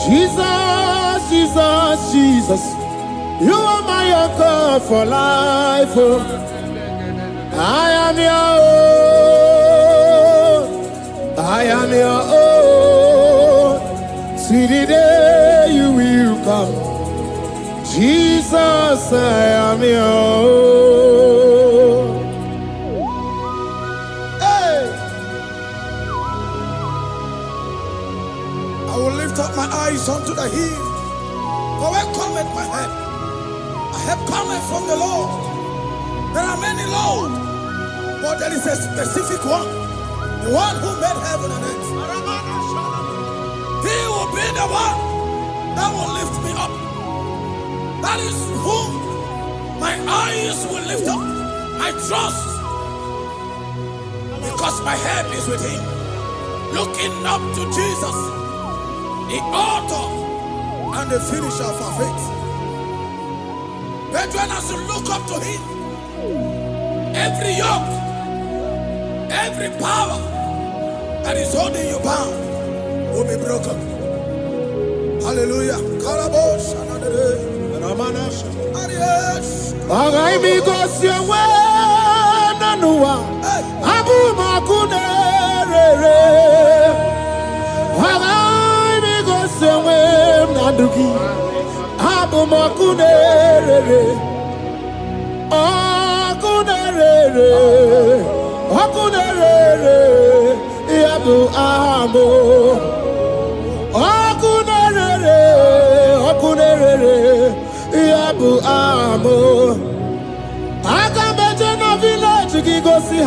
Jesus, Jesus, Jesus, you are my anchor for life. Oh, I am your own. I am your own. See the day you will come, Jesus, I am your own. I will lift up my eyes unto the hill, for where cometh my help? I have cometh from the Lord. There are many Lord, but there is a specific one, the one who made heaven and earth. He will be the one that will lift me up. That is whom my eyes will lift up. I trust, because my help is with him. Looking up to Jesus, the author and the finisher of our faith. Brethren, as you look up to him, every yoke, every power that is holding you bound will be broken. Hallelujah. Abu makunere, akunere, yabu amo, akunere, yabu amo.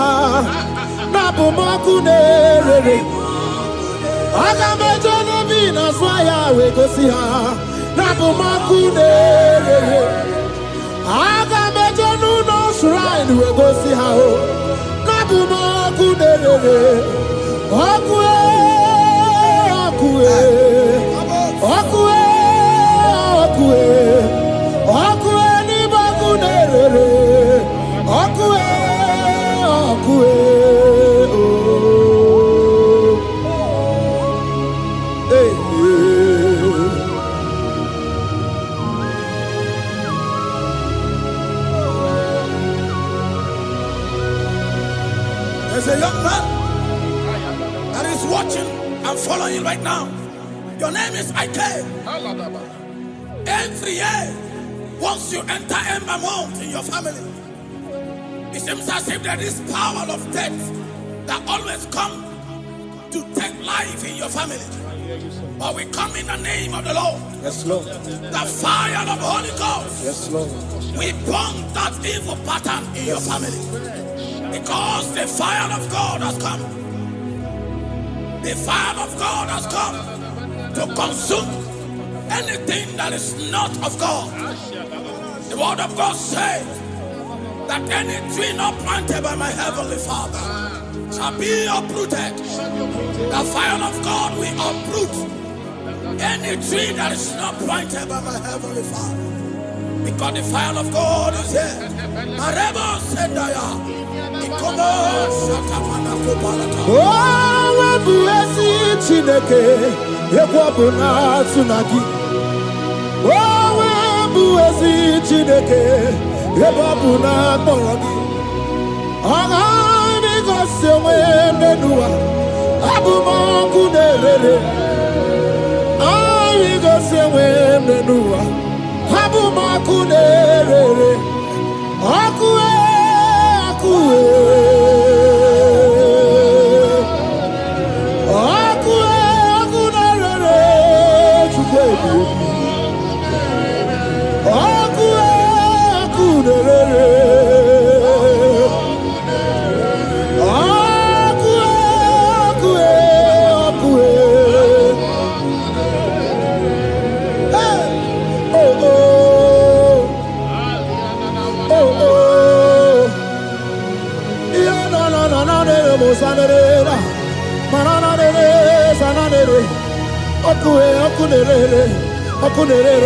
ha na bụ m ọkụ na-erere. Aga m eje n'obi n'azụ ahịa wee gosi ha na bụ m ọkụ na-erere. Aga m eje n'ụlọ shrine wee gosi ha na bụ m ọkụ na-erere. Ọkụ ọkụ ọkụ ọkụ ọkụ n'ime ọkụ na-erere. Ọkụ ọkụ There's a young man that is watching and following right now. Your name is Ike. Every year, once you enter Ember Mount in your family, it seems as if there is power of death that always come to take life in your family. But we come in the name of the Lord. Yes, Lord. The fire of the Holy Ghost. Yes, Lord. We burn that evil pattern in your family. Because the fire of God has come. The fire of God has come to consume anything that is not of God. The word of God says that any tree not planted by my heavenly Father shall be uprooted. The fire of God will uproot any tree that is not planted by my heavenly Father. Because the fire of God is here. Marebo Sendaya. Oh, bụ ezi Chineke ekwu na tsunami. Oh, bụ ezi Chineke ekwu na kpọrọ gị. Ọ ga-eme gosi onwe n'ụwa. Abụ m ọkụ na-erere. Ọ ga-egosi onwe n'ụwa. Abụ m ọkụ na-erere. Ọkụ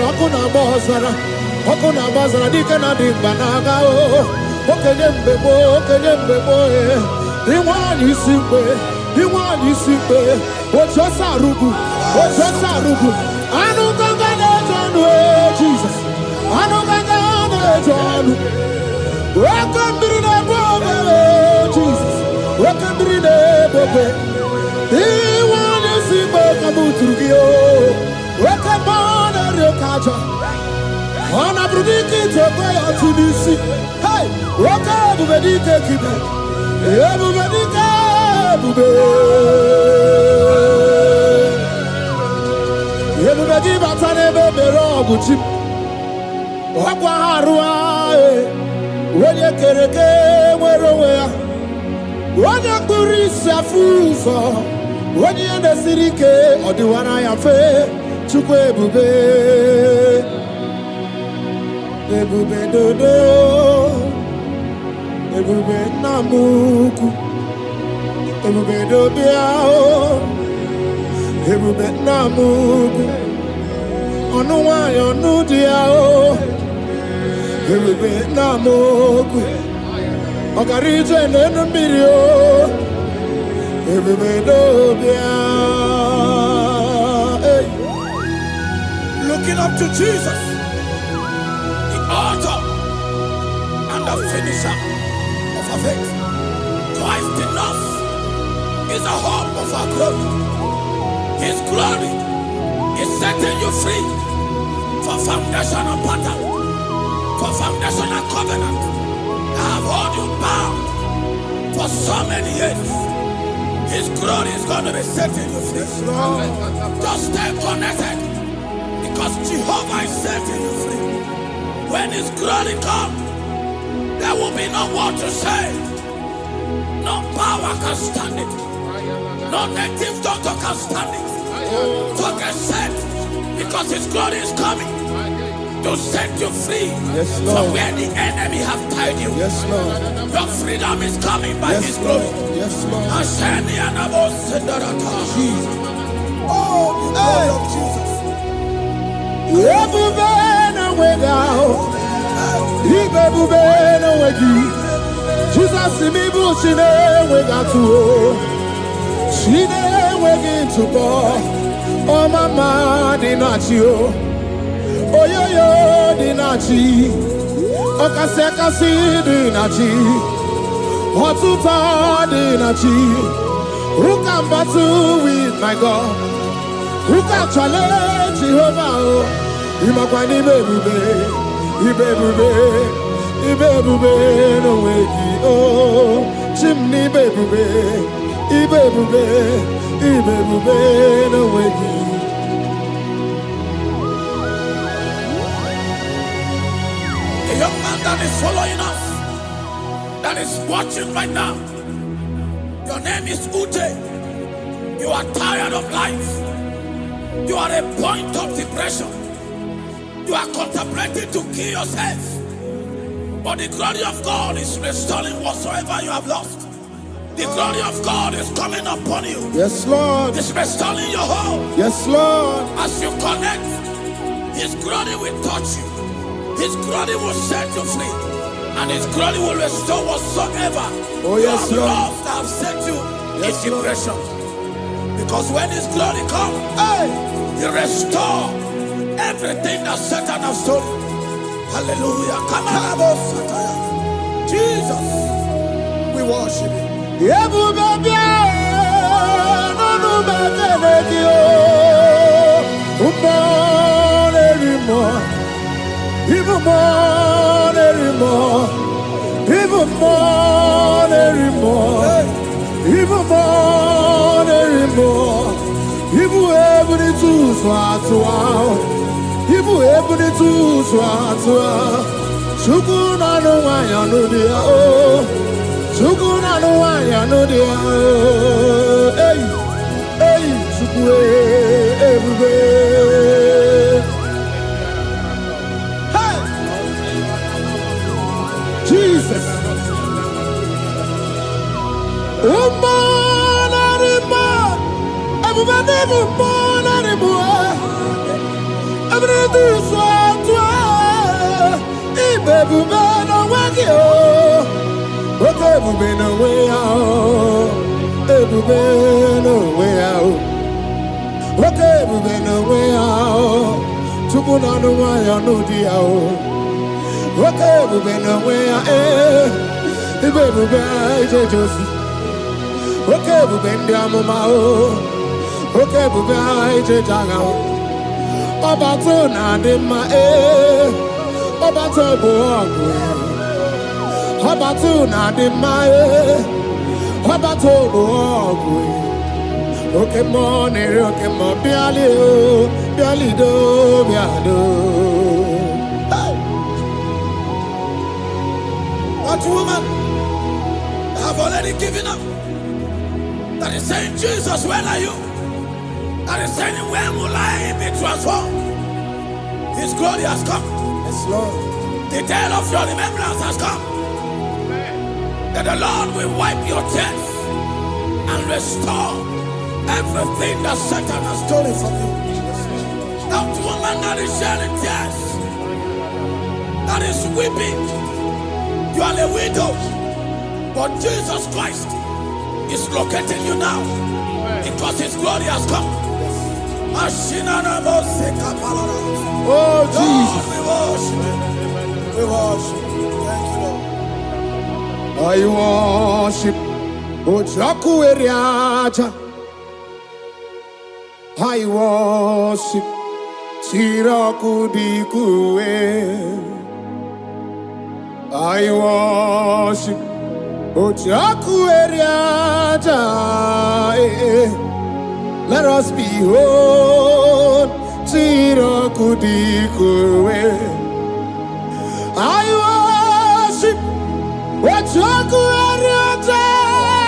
ọkụ na-agba ọzara. Ọkụ na-agba ọzara dike na dị mkpa na-aga. Okenye mgbe gboo, okenye mgbe gboo. Inwe anyị isi mgbe, inwe anyị isi mgbe. Otu ọsọ arụgụ, otu ọsọ arụgụ. Anụ nganga na-eje ọnụ Jizọs. Anụ nganga na-eje ọnụ. Oke mmiri na-egbu obere Jizọs. Oke mmiri na-egbu obere. Inwe anyị isi mgbe ka m tụrụ gị oke mmụọ na-eri oke aja. Ọ na-abụrụ dike ite okwe ya otu n'isi. Oke ebube dike kibe. Ebube dike ebube. Ebube gị bata n'ebe mere ọgụ chi m. Ọkwa ha arụa onye kere eke nwere onwe ya. Onye kpụrụ isi afụ ụzọ. Onye ihe na-esiri ike ọ dịwara ya mfe. Chukwu ebube. Ebube dodo. Ebube nna m ukwu. Ebube dobịa. Ebube nna m ukwu. Ọnụ nwanyị ọnụ dị ya. Ebube nna m ukwu. Ọ gara ije n'elu mmiri. Ebube dobịa. Looking up to Jesus, the author and the finisher of our faith. Christ in us is the hope of our glory. His glory is setting you free for foundational pattern, for foundational covenant. I have held you bound for so many years. His glory is going to be setting you free. Just stay connected. Because Jehovah is setting you free. When His glory comes, there will be no word to say. No power can stand it. No native doctor can stand it. So get set, because His glory is coming to set you free from where the enemy have tied you. Yes, Lord. Your freedom is coming by His glory. Yes, Lord. Jesus. Oh, the glory of Jesus. Jesus, me bushine we got to. She never to go. Oh, mama, dinachi. Oh, yo, dinachi. Oh, kasi, dinachi. Hotuta, dinachi. Who can battle with my God? Who can challenge Jehovah? Imakwani baby, Ibebube no wegi oh chimney bebube Ibebube no wegi. A young man that is following us, that is watching right now. Your name is Ute. You are tired of life. You are a point of depression. You are contemplating to kill yourself. But the glory of God is restoring whatsoever you have lost. The glory of God is coming upon you. Yes, Lord. It's restoring your home. Yes, Lord. As you connect, His glory will touch you. His glory will set you free. And His glory will restore whatsoever you have lost that have set you in depression. Because when His glory comes, He restores everything that Satan has stolen. Hallelujah. Come on, Jesus, we worship You. Even able to swat. Sukuna no wanya no dia oh. Sukuna no wanya no dia oh. Hey, sukue everywhere. Hey, Jesus. Everybody swat. Ibebube no wagi oh. Ebube no way out. Ebube no way out. Ebube no way out. Tukuna no waya no dia oh. Ebube no way out. Ibebube jejosi. Ebube ndiamuma oh. Ebube jejaga oh. Obato na dema Obato boagwe Obato na dema Obato boagwe Okay mo nere okay mo biali o biali do biado. That woman have already given up. That is saying, Jesus, where are you? That is saying, when will I be transformed? His glory has come. Yes, Lord. The day of your remembrance has come. That the Lord will wipe your tears and restore everything that Satan has stolen from you. That woman that is shedding tears, that is weeping, you are a widow, but Jesus Christ is locating you now because His glory has come. Oh, Jesus. We worship. Thank you, I Lord. worship. Ojaku eriaja. I worship. Tiraku dikue. I worship. Ojaku eriaja. Let us behold. Tiraku dikue. I worship. Ojaku eriaja.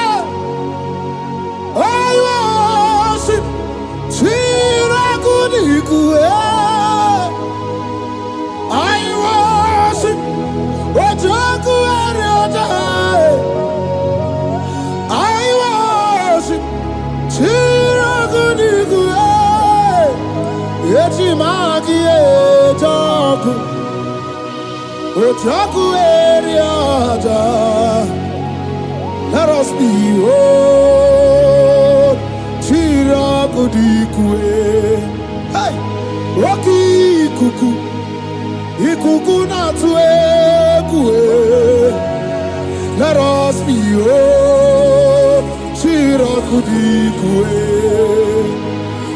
magi ejoku ojoku eriaja. Let us be whole. Chirakudikwe. Hey, Rocky kuku, ikuku na tuekwe. Let us be whole. Chirakudikwe.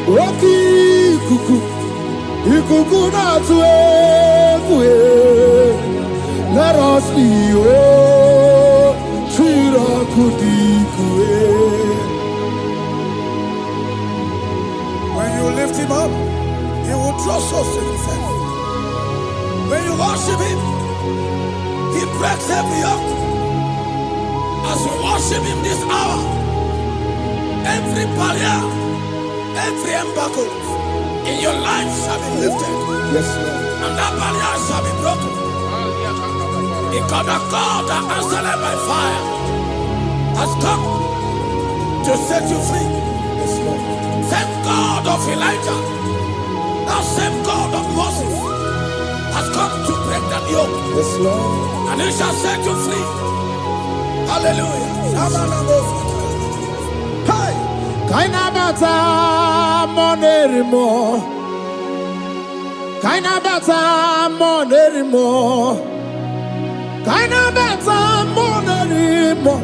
Rocky kuku, ikuku na tuekwe. Let us be whole. Chirakudikwe. When you lift him up, he will draw souls to himself. When you worship him, he breaks every yoke. As you worship him this hour, every barrier, every embargo in your life shall be lifted. Yes, Lord. And that barrier shall be broken. Because the God that answered by fire has come to set you free. Yes, Lord. Same God of Elijah, that same God of Moses, has come to break that yoke. Yes, Lord. And he shall set you free. Hallelujah. Hey! Kainabata monerimo. Kainabata monerimo. Kainabata monerimo.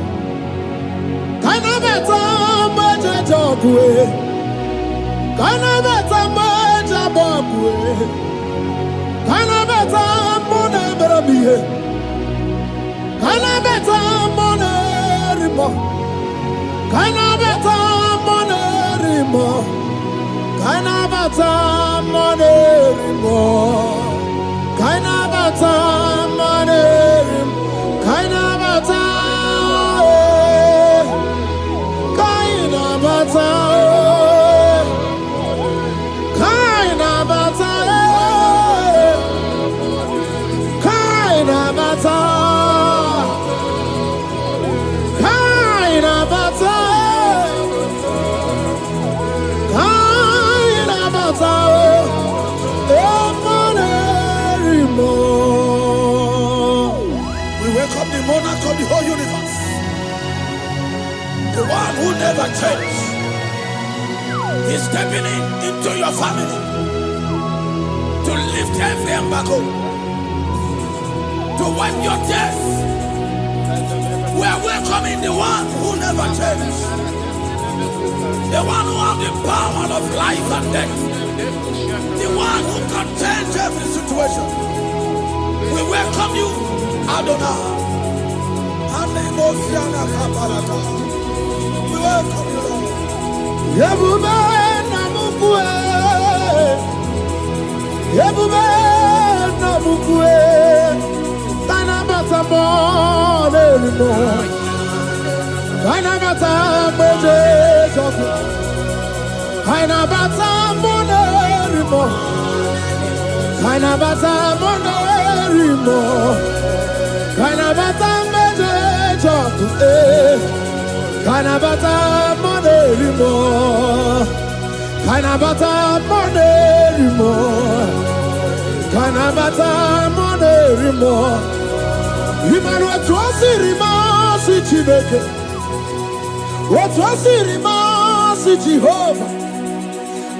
Kainabata mojejogwe. Kainabata mojabogwe. Kainabata moneberabie. Kainabata monerimo. Kainabata monerimo. Kainabata monerimo. Kainabata monerimo. Kainabata. Kainabata. Kainabata. Kainabata. Kainabata. Kainabata. We welcome the monarch of the whole universe, the one who never changed. He's stepping into your family to lift every embargo, to wipe your tears. We are welcoming the one who never changed, the one who has the power of life and death, the one who can change every situation. We welcome you, Adonai. We welcome you, Lord. Yebube namukwe. Yebube namukwe. Kainabata monerimo. Kainabata mojejoku. Kainabata monerimo. Kainabata monerimo. Kainabata mojejoku. Kainabata monerimo. Kainabata monerimo. Kainabata monerimo. Imanu atwasirima si Chineke. Atwasirima si Jehovah.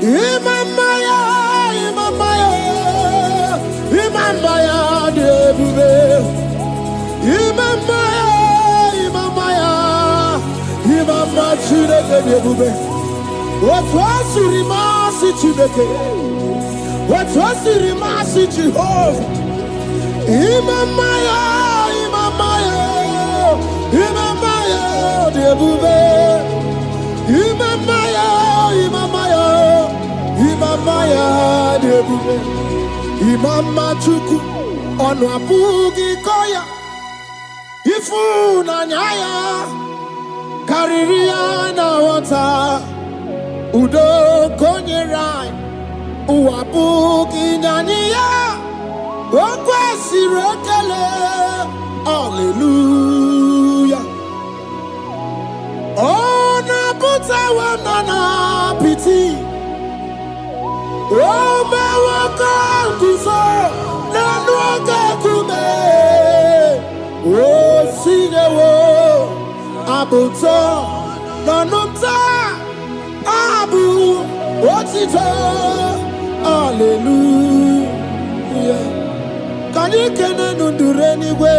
Imamaya, imamaya, imamaya debube. Imamaya, imamaya, imamaya Chineke debube. Atwasirima si Chineke. Atwasirima si Jehovah. Imamaya, imamaya, imamaya debube. Imamaya, imamaya, imamaya debube. Imama chuku onu abugi koya. Ifu na nyaya kariria na wata. Udo konye rai uabugi nyaniya. Okwesi rekele. Hallelujah. Ona puta wana na piti. Oma waka kuso na waka kume o sinewo abuto na numta abu otito hallelujah kani kene nundure niwe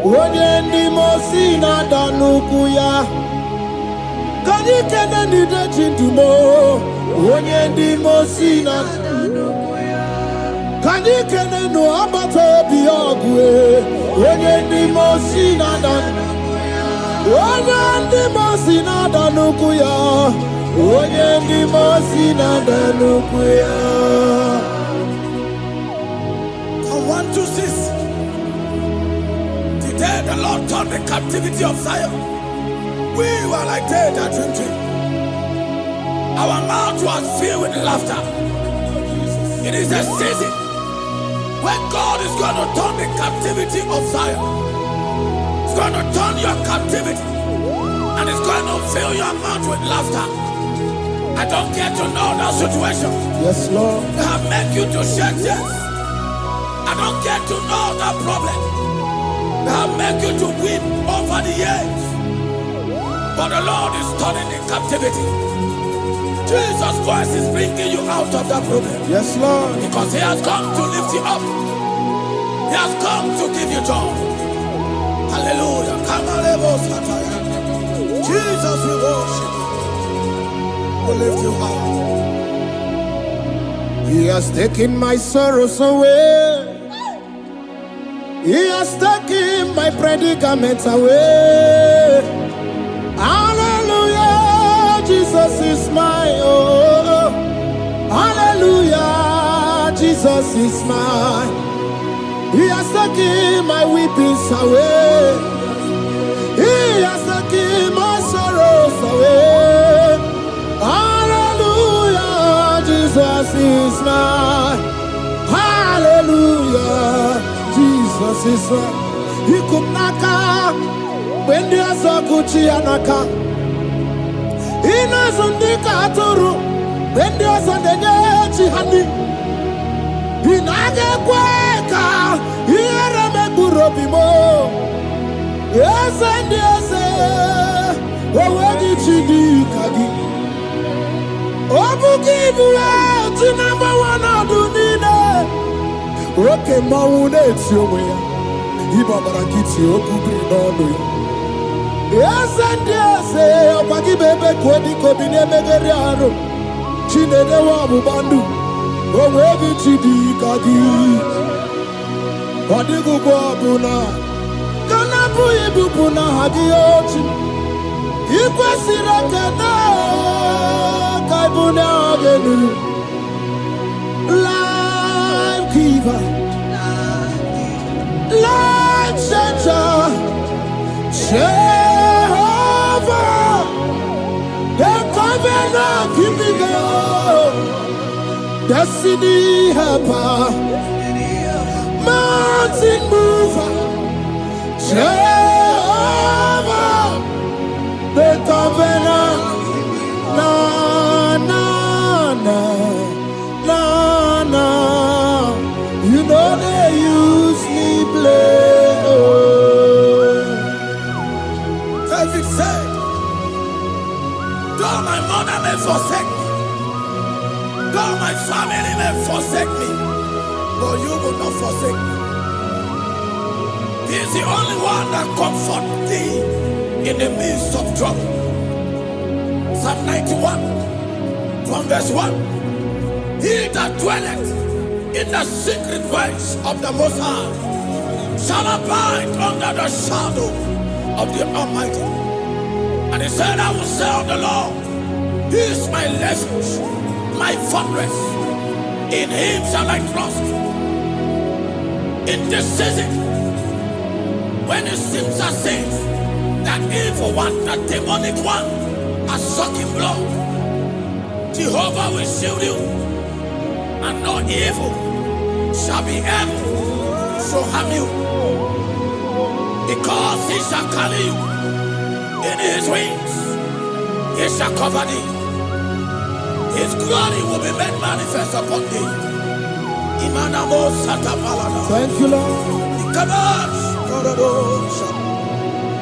onye ndi mosi na danuku ya kani kene nide chindumo onye ndi mosi na kani kene no abato bi ogwe onye ndi mosi na danuku onye ndi mosi na danuku ya onye ndi mosi na danuku ya. From 1 to 6. Today the Lord turned the captivity of Zion. We were like dead that dream. Our mouth was filled with laughter. It is a season when God is going to turn the captivity of Zion. He's going to turn your captivity and it's going to fill your mouth with laughter. I don't get to know that situation. Yes, Lord. That make you to shed tears. I don't get to know that problem. That make you to weep over the years. But the Lord is turning the captivity. Jesus Christ is bringing you out of that problem. Yes, Lord. Because He has come to lift you up. He has come to give you joy. Hallelujah. Jesus, we worship you. We lift you high. He has taken my sorrows away. He has taken my predicaments away. Hallelujah, Jesus is my oh. Hallelujah, Jesus is mine. He has taken my weepings away. He has taken my sorrows away. Hallelujah, Jesus is mine. Hallelujah, Jesus is mine. He could knock out when there's a Gucci anaka. He knows on the Katuru when there's a Nechi honey. He naga kweka. He had a Megurobimo. Yes, and yes, oh, where did you do, Kagi? Oh, give you out to number one of the dinner. Okay, Maune, it's your way. Ibabara Kitty, Okubri, no. Yes, and yes, oh, Pagi Bebe, Kodi, Kobine, Megariano. Chine, the Wabu Bandu. Oh, where did you do, Kagi? What did you go, Abuna? Kanabu ibupuna hadiochi ikwesira kana kaibuna agenu life giver life changer Jehovah the covenant keeping God destiny helper mountain mover Jehovah, the covenant, na na na na na. You know they use me play. Oh. David said, though my mother may forsake me, though my family may forsake me, but you will not forsake me. He is the only one that comforts thee in the midst of trouble. Psalm 91, from verse 1. He that dwelleth in the secret place of the Most High shall abide under the shadow of the Almighty. And he said, I will say of the Lord, He is my refuge, my fortress. In Him shall I trust. In this season, when it seems as if that evil one, that demonic one, are sucking blood, Jehovah will shield you, and no evil shall be able to harm you, because He shall carry you in His wings. He shall cover thee. His glory will be made manifest upon thee. Thank you, Lord.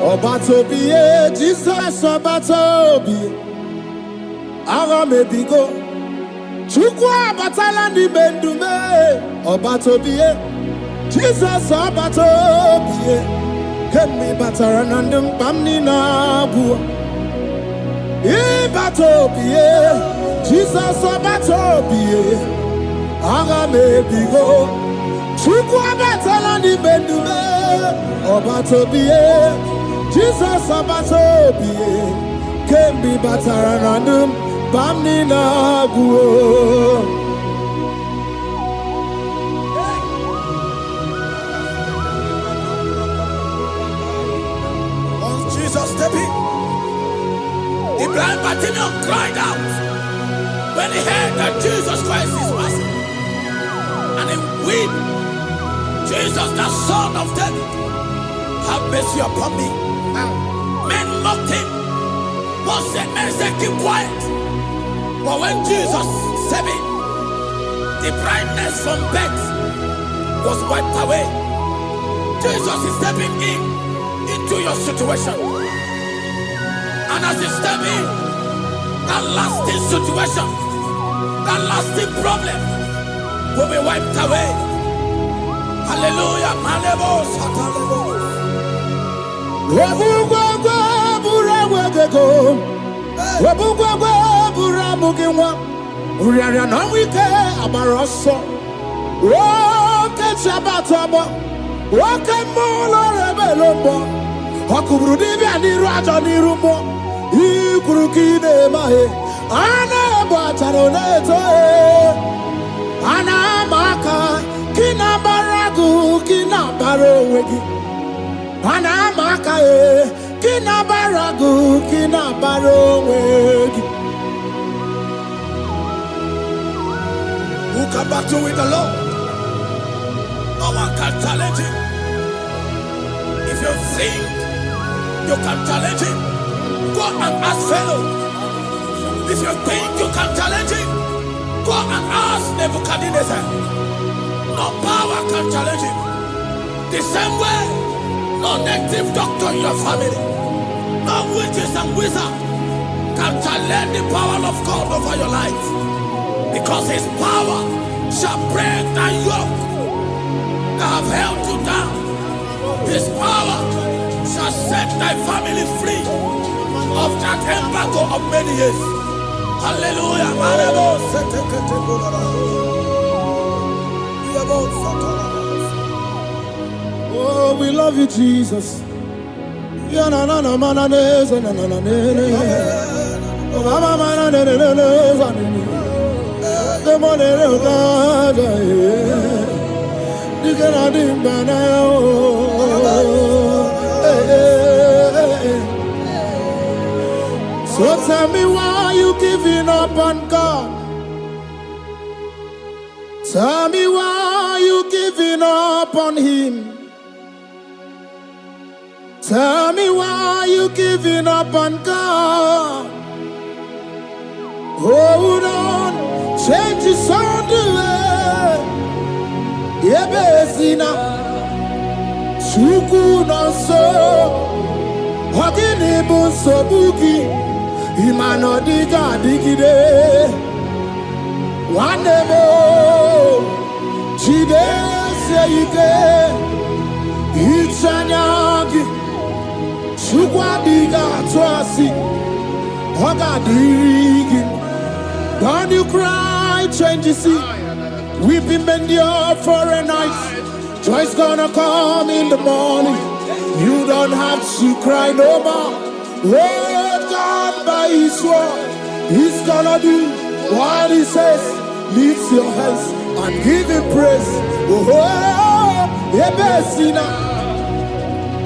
Obatobiye, Jesus Obatobiye. Ara mebigo. Chukwa batala ni mendume. Obatobiye, Jesus Obatobiye. Kemi batara nandum pamni na bua. Ibatobiye, Jesus Obatobiye. Ara mebigo. Chukwa batala ni mendume. Obatobiye, Jesus Obatobiye. Kemi batara nandum pamni na bua. Jesus stepped in. The blind Bartimaeus cried out when he heard that Jesus Christ is passing. And he wept, Jesus, the Son of David, have mercy upon me. Men mocked him. Men said, keep quiet. But when Jesus stepped in, the blindness from birth was wiped away. Jesus is stepping into your situation. And as he step in, that lasting situation, that lasting problem will be wiped away. Hallelujah. Anamaka kinabaragu kinabarowegi. Anamaka kinabaragu kinabarowegi. Who can battle with the Lord? No one can challenge him. If you think you can challenge him, go and ask fellow. If you think you can challenge him, go and ask Nebuchadnezzar. No power can challenge him. The same way, no native doctor in your family, no witches and wizards can challenge the power of God over your life. Because his power shall break the yoke that have held you down. His power shall set thy family free of that embargo of many years. Hallelujah. Oh, we love you, Jesus. So tell me why you giving up on God. Tell me why you giving up on him. Tell me why you giving up on God. Hold on, change is on the way. Yebezina, Chuku no so, Hogini bunso buki, Imano diga digide. One demo, Chide seike, Ichanyagi, Chukwa diga twasi, Hoga digi. Don't you cry, change you see. Weeping endure for a night. Joy's gonna come in the morning. You don't have to cry no more. Lord God by his word, he's gonna do what he says. Lift your hands and give him praise. Oh, Ebesina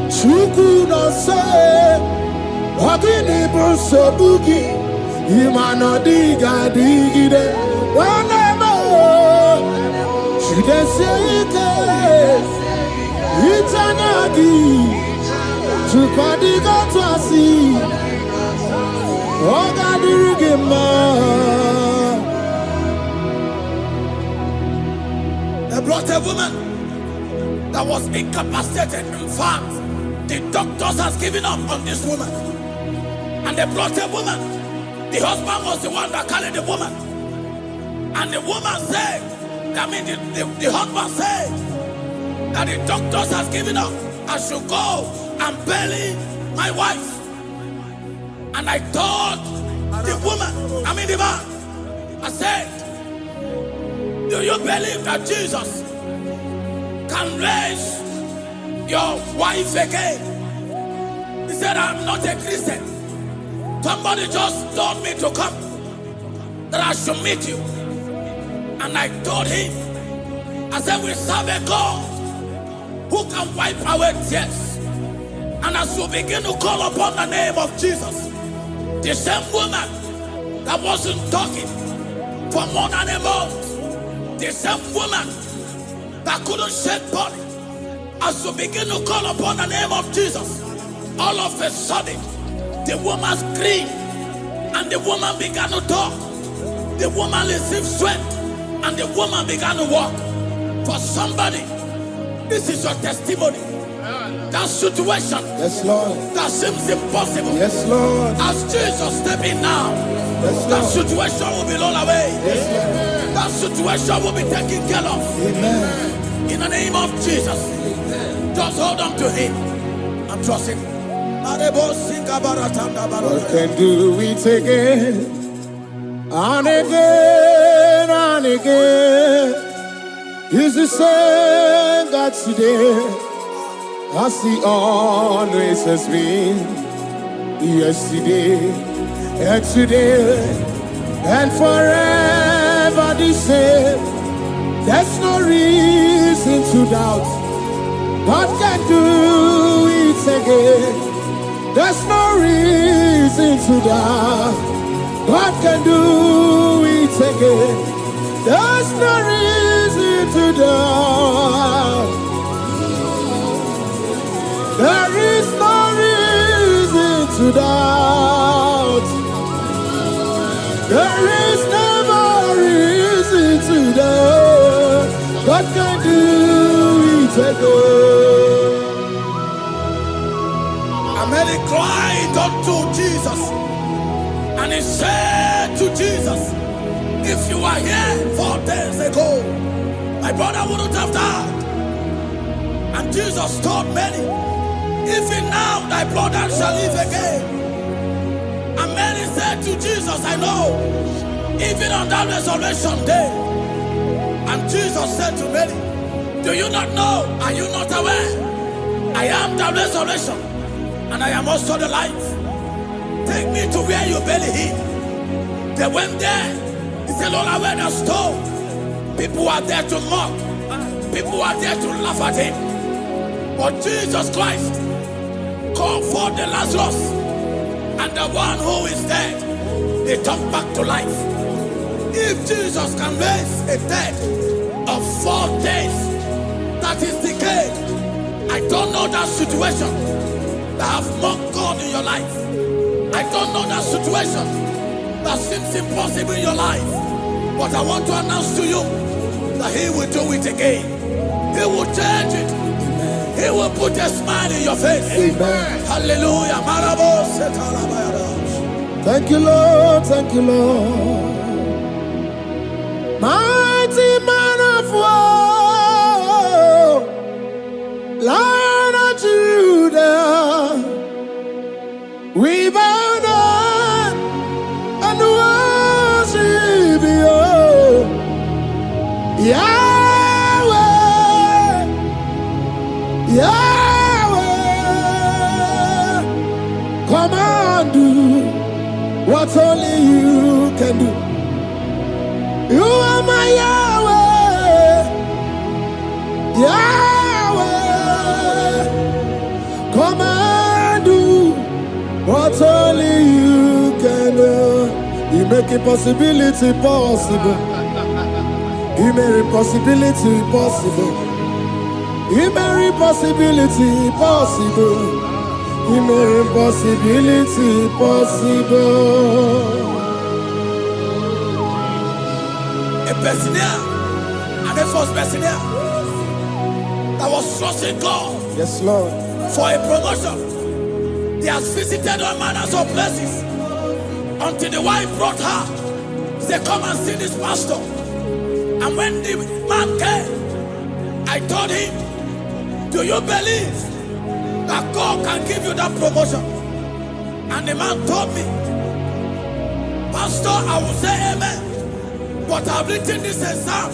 Chuku no say Wagini Bruso Bugi Imano diga digide Wanemo Shide seite Itanagi Chukadiga twasi Oga dirigima a woman that was incapacitated. In fact, the doctors has given up on this woman. And they brought a woman. The husband was the one that carried the woman. And the woman said, the husband said that the doctors has given up. I should go and bury my wife. And I told the woman, the man, I said, do you believe that Jesus can raise your wife again? He said, I'm not a Christian. Somebody just told me to come, that I should meet you. And I told him, I said, we serve a God who can wipe away tears. And as we begin to call upon the name of Jesus, the same woman that wasn't talking for more than a month, the same woman that couldn't shed body, as we begin to call upon the name of Jesus, all of a sudden, the woman screamed and the woman began to talk. The woman received strength and the woman began to walk. For somebody, this is your testimony. That situation, yes, Lord, that seems impossible, yes, Lord, as Jesus step in now, yes, that situation will be rolled away. Yes, Lord. That situation will be taken care of. Amen. In the name of Jesus. Amen. Just hold on to him and trust him. What can do it again and again and again? Is the same God today as he always has been, yesterday and today and forever the same. There's no reason to doubt God can do it again. There's no reason to doubt God can do it again. There's no reason to doubt. There is no reason to doubt. There is never reason to doubt. God can do it again. Mary cried unto Jesus, and he said to Jesus, if you were here 4 days ago, my brother wouldn't have died. And Jesus told Mary, even now thy brother shall live again. And Mary said to Jesus, I know, even on that resurrection day. And Jesus said to Mary, do you not know? Are you not aware? I am the resurrection, and I am also the life. Take me to where you bury him. They went there. He said, Lord, I went a stone. People are there to mock. People are there to laugh at him. But Jesus Christ called forth the Lazarus, and the one who is dead, they come back to life. If Jesus can raise a dead of 4 days that is decayed, I don't know that situation that have mocked God in your life. I don't know that situation that seems impossible in your life. But I want to announce to you that he will do it again. He will change it. He will put a smile in your face. Amen. Hallelujah. Thank you, Lord. Thank you, Lord. Mighty man of war, Lion of Judah, we bow down and worship you, Yahweh, Yahweh. Come and do what only you can do. You are my Yahweh, Yahweh. Come and do what only you can do. You make impossibility possible. You make impossibility possible. You make impossibility possible. You make impossibility possible. A Bessinia and a first Bessinia. that was trusting God Yes, Lord. for a promotion. He has visited all manners of places until the wife brought her. He said, come and see this pastor. And when the man came, I told him, do you believe that God can give you that promotion? And the man told me, Pastor, I will say amen, but I've written this exam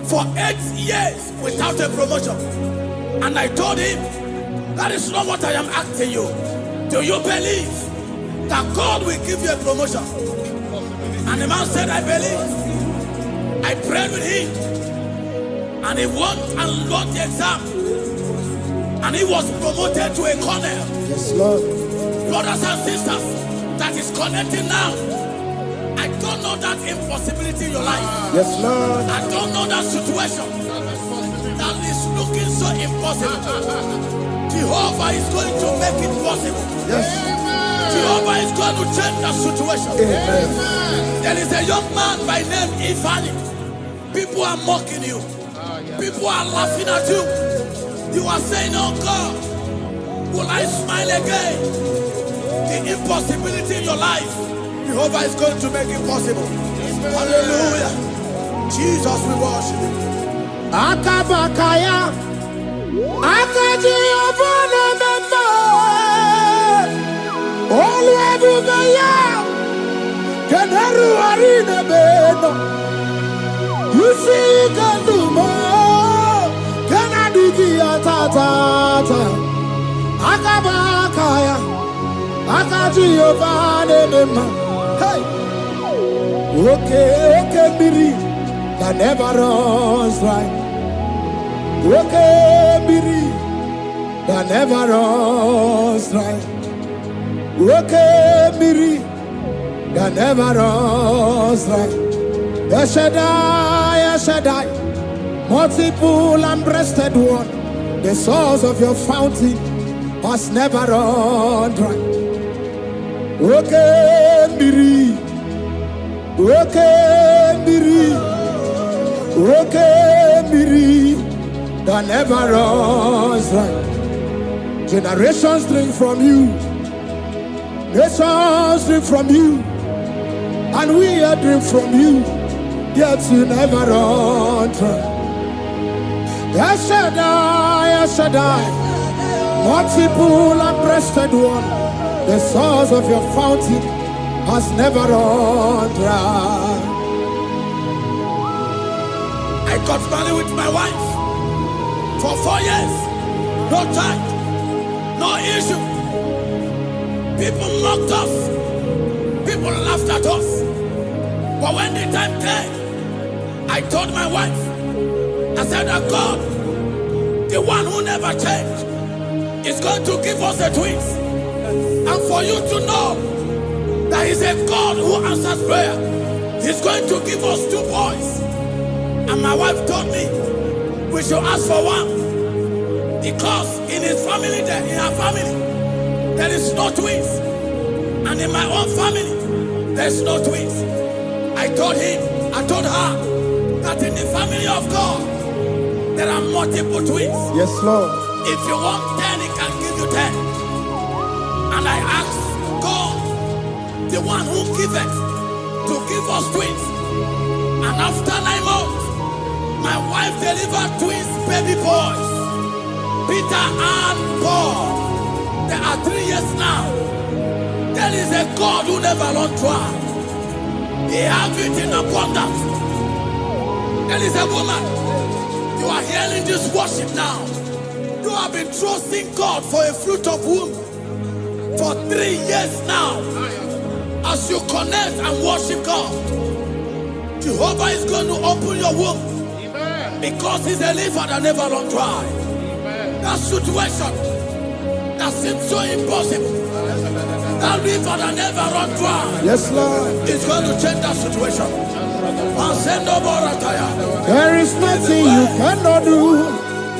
for 8 years without a promotion. And I told him, that is not what I am asking you. Do you believe that God will give you a promotion? And the man said, I believe. I prayed with him, and he won and lost the exam, and he was promoted to a colonel. Yes, Lord. Brothers and sisters, that is connecting now. I don't know that impossibility in your life. Yes, Lord. I don't know that situation that is looking so impossible. Jehovah is going to make it possible. Yes. Jehovah is going to change that situation. Amen. There is a young man by name Ifani. People are mocking you. People are laughing at you. You are saying, oh God, will I smile again? The impossibility in your life, Jehovah is going to make it possible. Hallelujah. Jesus, we worship you. Akabakaya. Akaji Obana Memo. Olwebubeya. Kenaru Arina Beno. You see Kandumo. Kanadigi Atata. Akabakaya. Akaji Obana Memo. Hey. Okay, Biri. That never runs dry. Okay, Biri, that never runs dry. Okay, Biri, that never runs dry. Shaddai, multiple and breasted one, the source of your fountain has never run dry. Okay, Biri, okay, Biri, okay, Biri. That never runs dry. Generations drink from you. Nations drink from you. And we are drink from you. Yet you never run dry. Shaddai, multiple and breasted one, the source of your fountain has never run dry. I got married with my wife for 4 years, no child, no issue. People mocked us, people laughed at us. But when the time came, I told my wife, I said that God, the one who never changed, is going to give us the twins. And for you to know that He's a God who answers prayer, He's going to give us 2 boys. And my wife told me, we should ask for one, because in her family, there is no twins, and in my own family, there's no twins. I told her that in the family of God, there are multiple twins. Yes, Lord. If you want 10, He can give you 10. And I asked God, the one who giveth, to give us twins. And after 9 months, my wife delivered twins, baby boys, Peter and Paul. There are 3 years now. There is a God who never runs dry. He has it in abundance. There is a woman. You are hearing this worship now. You have been trusting God for a fruit of womb for 3 years now. As you connect and worship God, Jehovah is going to open your womb. Because He's a river that never runs dry. That situation that seems so impossible, that river that never runs dry, Yes, Lord. is going to change that situation. There is nothing you cannot do.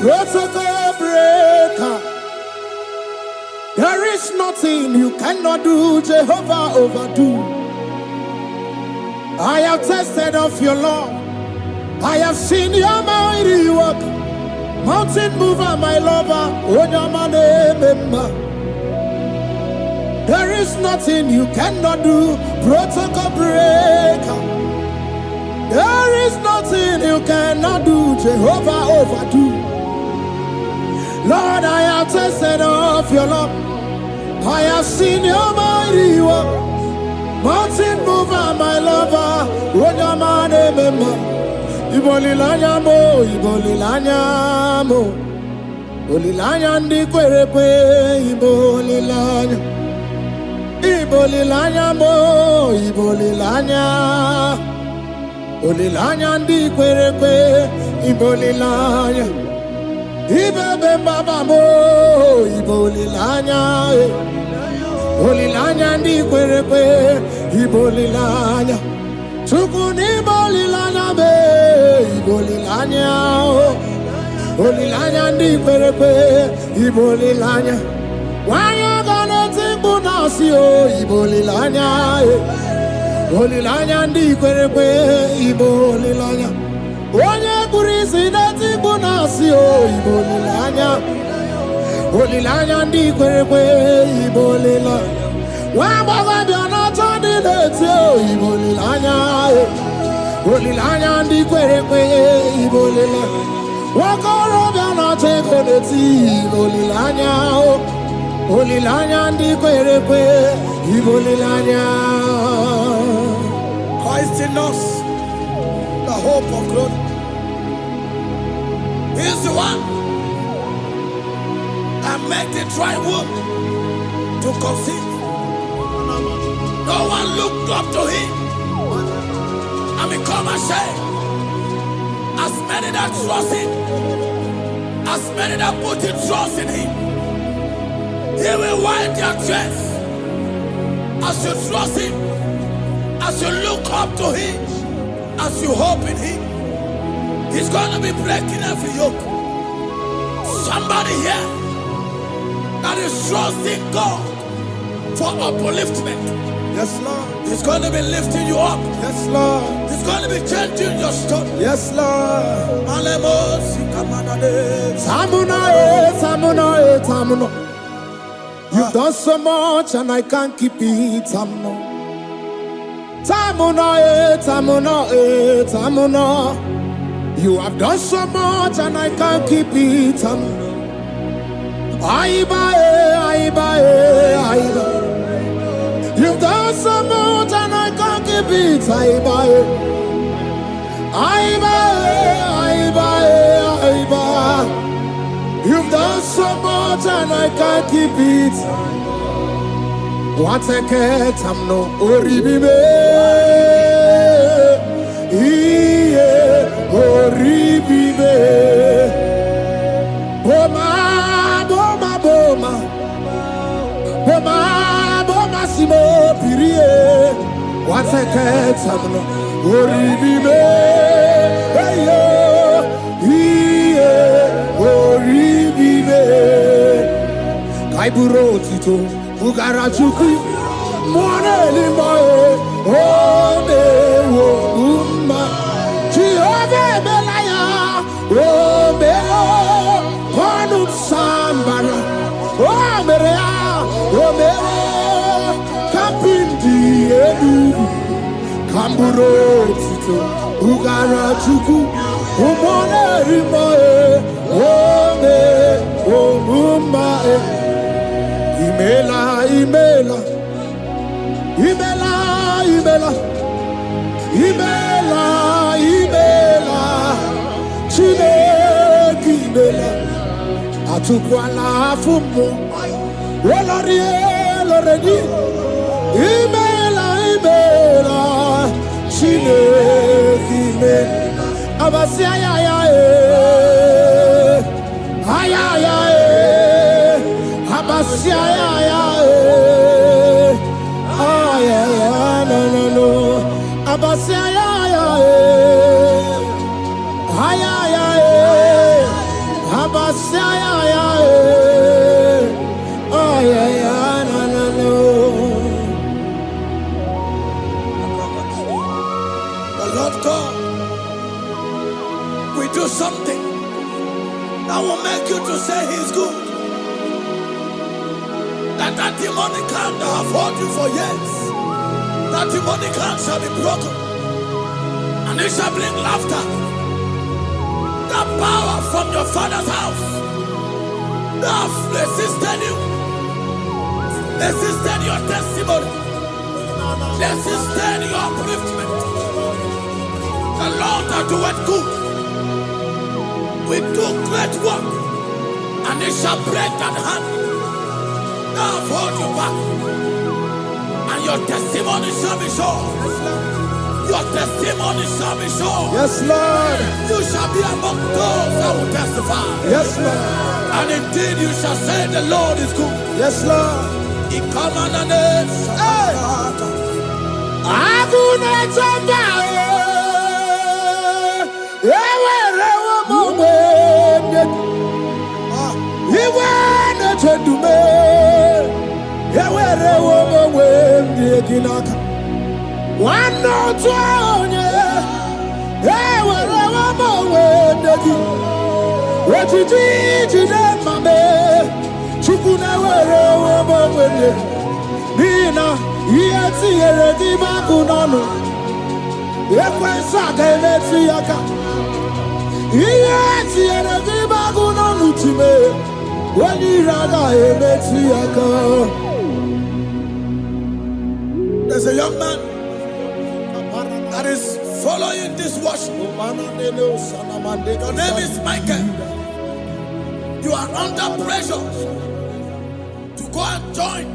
Protocol breaker. There is nothing you cannot do. Jehovah overdo. I have tested of your love. I have seen your mighty work. Mountain mover, my lover, Onyamane member. There is nothing you cannot do, protocol breaker. There is nothing you cannot do, Jehovah overdo. Lord, I have tasted of your love. I have seen your mighty work. Mountain mover, my lover, Onyamane member. Ibolilanya mo, ibolilanya mo. Ibolilanya ndi kwerepe, ibolilanya. Ibolilanya mo, ibolilanya. Ibolilanya ndi kwerepe, ibolilanya. Ibebe baba mo, ibolilanya. Ibolilanya ndi kwerepe, ibolilanya. Tukuni bolilanya be, ibolilanya. Ibolilanya ndi kwerepe, ibolilanya. Wanya gana timbu nasi o, ibolilanya. Ibolilanya ndi kwerepe, ibolilanya. Wanya kurisi na timbu nasi o, ibolilanya. Ibolilanya ndi kwerepe, ibolilanya. Wamba biana tandi lete o, ibolilanya. Ibolilanya ndi kwerepe, ibolilanya. Wakoro biana teko leti, ibolilanya o. Ibolilanya ndi kwerepe, ibolilanya. Christ in us, the hope of glory. He is the one that made the dry womb to conceive. No one looked up to him and become ashamed. As many that trust him, as many that put in trust in him, he will wipe their tears. As you trust him, as you look up to him, as you hope in him, he's going to be breaking every yoke. Somebody here that is trusting God for upliftment. Yes, Lord. He's going to be lifting you up. Yes, Lord. He's going to be changing your story. Yes, Lord. Tamuna, Tamuna, Tamuna. You've done so much and I can't keep it, Tamuna. Tamuna, Tamuna, Tamuna. You have done so much and I can't keep it, Tamuna. Aiba, Aiba, Aiba. You've done so much and I can't keep it, Aiba, Aiba, Aiba, Aiba. You've done so much and I can't keep it. What a cat, I'm no oribibe. Oribibe. Boma, boma, boma. Boma, boma, simo, pirie. What a cat, I'm no oribibe. Hey, oribibe. Kaiburo tito, ugara chuku, mwane limae, ode wo umma. Chiove belaya, omeo, konut sambara, omerea, omeo, kapindi edu. Kamburo tito, ugara chuku, umwane limae, ode wo umma. Imela, Imela, Imela, Imela, Imela, Imela, Chile, Imela, Atukwala Fumo, Olori, Loredi, Imela, Imela, Chile, Imela, Abasia, Ayaya, Abasia, no, no, Abasia, Abasia, no. The Lord God will do something that will make you to say he's good. That demonic hand that have held you for years, that demonic hand shall be broken, and it shall bring laughter. That power from your father's house that have resisted you, resisted your testimony, resisted your upliftment. The Lord that doeth good will do great work, and it shall break that hand that have held you back, and your testimony shall be sure. Your testimony shall be sure. Yes, Lord. You shall be among those that will testify. Yes, Lord. And indeed you shall say the Lord is good. Yes, Lord. He come on the name. One no twenty, what you did, Mamma, Chukuna, Nina, yet see a dibacuno. Equensaka, let's see a cat. Yet see a dibacuno to me. When you rather, let's see a car. There's a young man that is following this worship. Your name is Michael. You are under pressure to go and join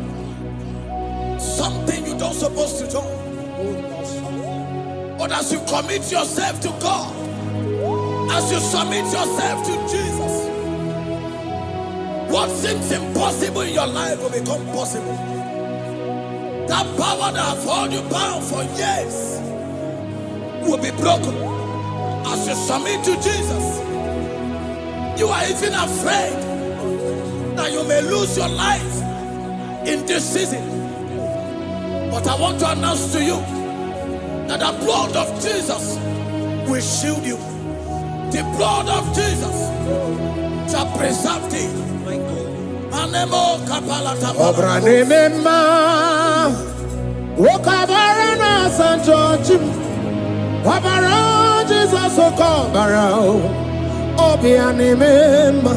something you don't supposed to join. But as you commit yourself to God, as you submit yourself to Jesus, what seems impossible in your life will become possible. That power that have held you bound for years will be broken as you submit to Jesus. You are even afraid that you may lose your life in this season. But I want to announce to you that the blood of Jesus will shield you. The blood of Jesus shall preserve thee. Manemo kapalata. Okabarana Sancho Obara Jesus Okobara Obiani Memba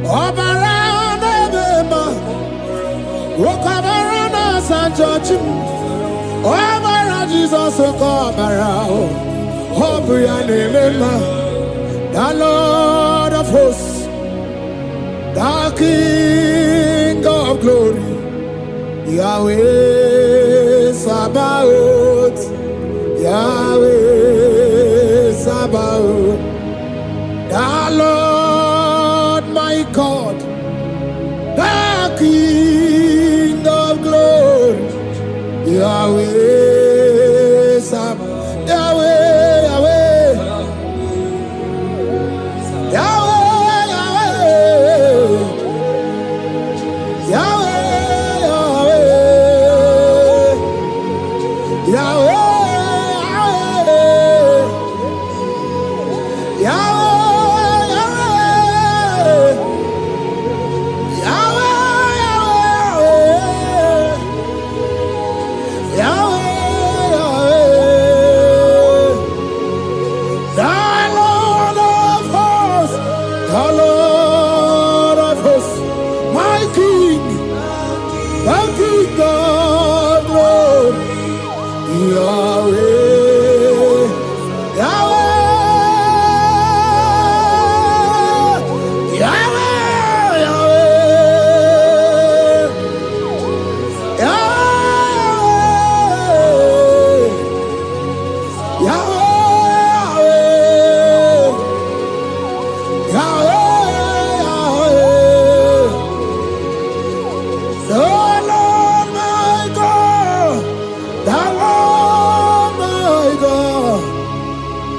Obara Memba Okabarana Sancho Obara Jesus Okobara Obiani Memba, the Lord of hosts, the King of glory, Yahweh Sabaoth, Yahweh Sabaoth, the Lord my God, the King of glory, Yahweh Sabaoth, Yahweh, Yahweh, Yahweh, Yahweh, Yahweh.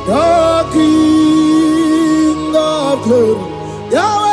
The King of glory, Yahweh.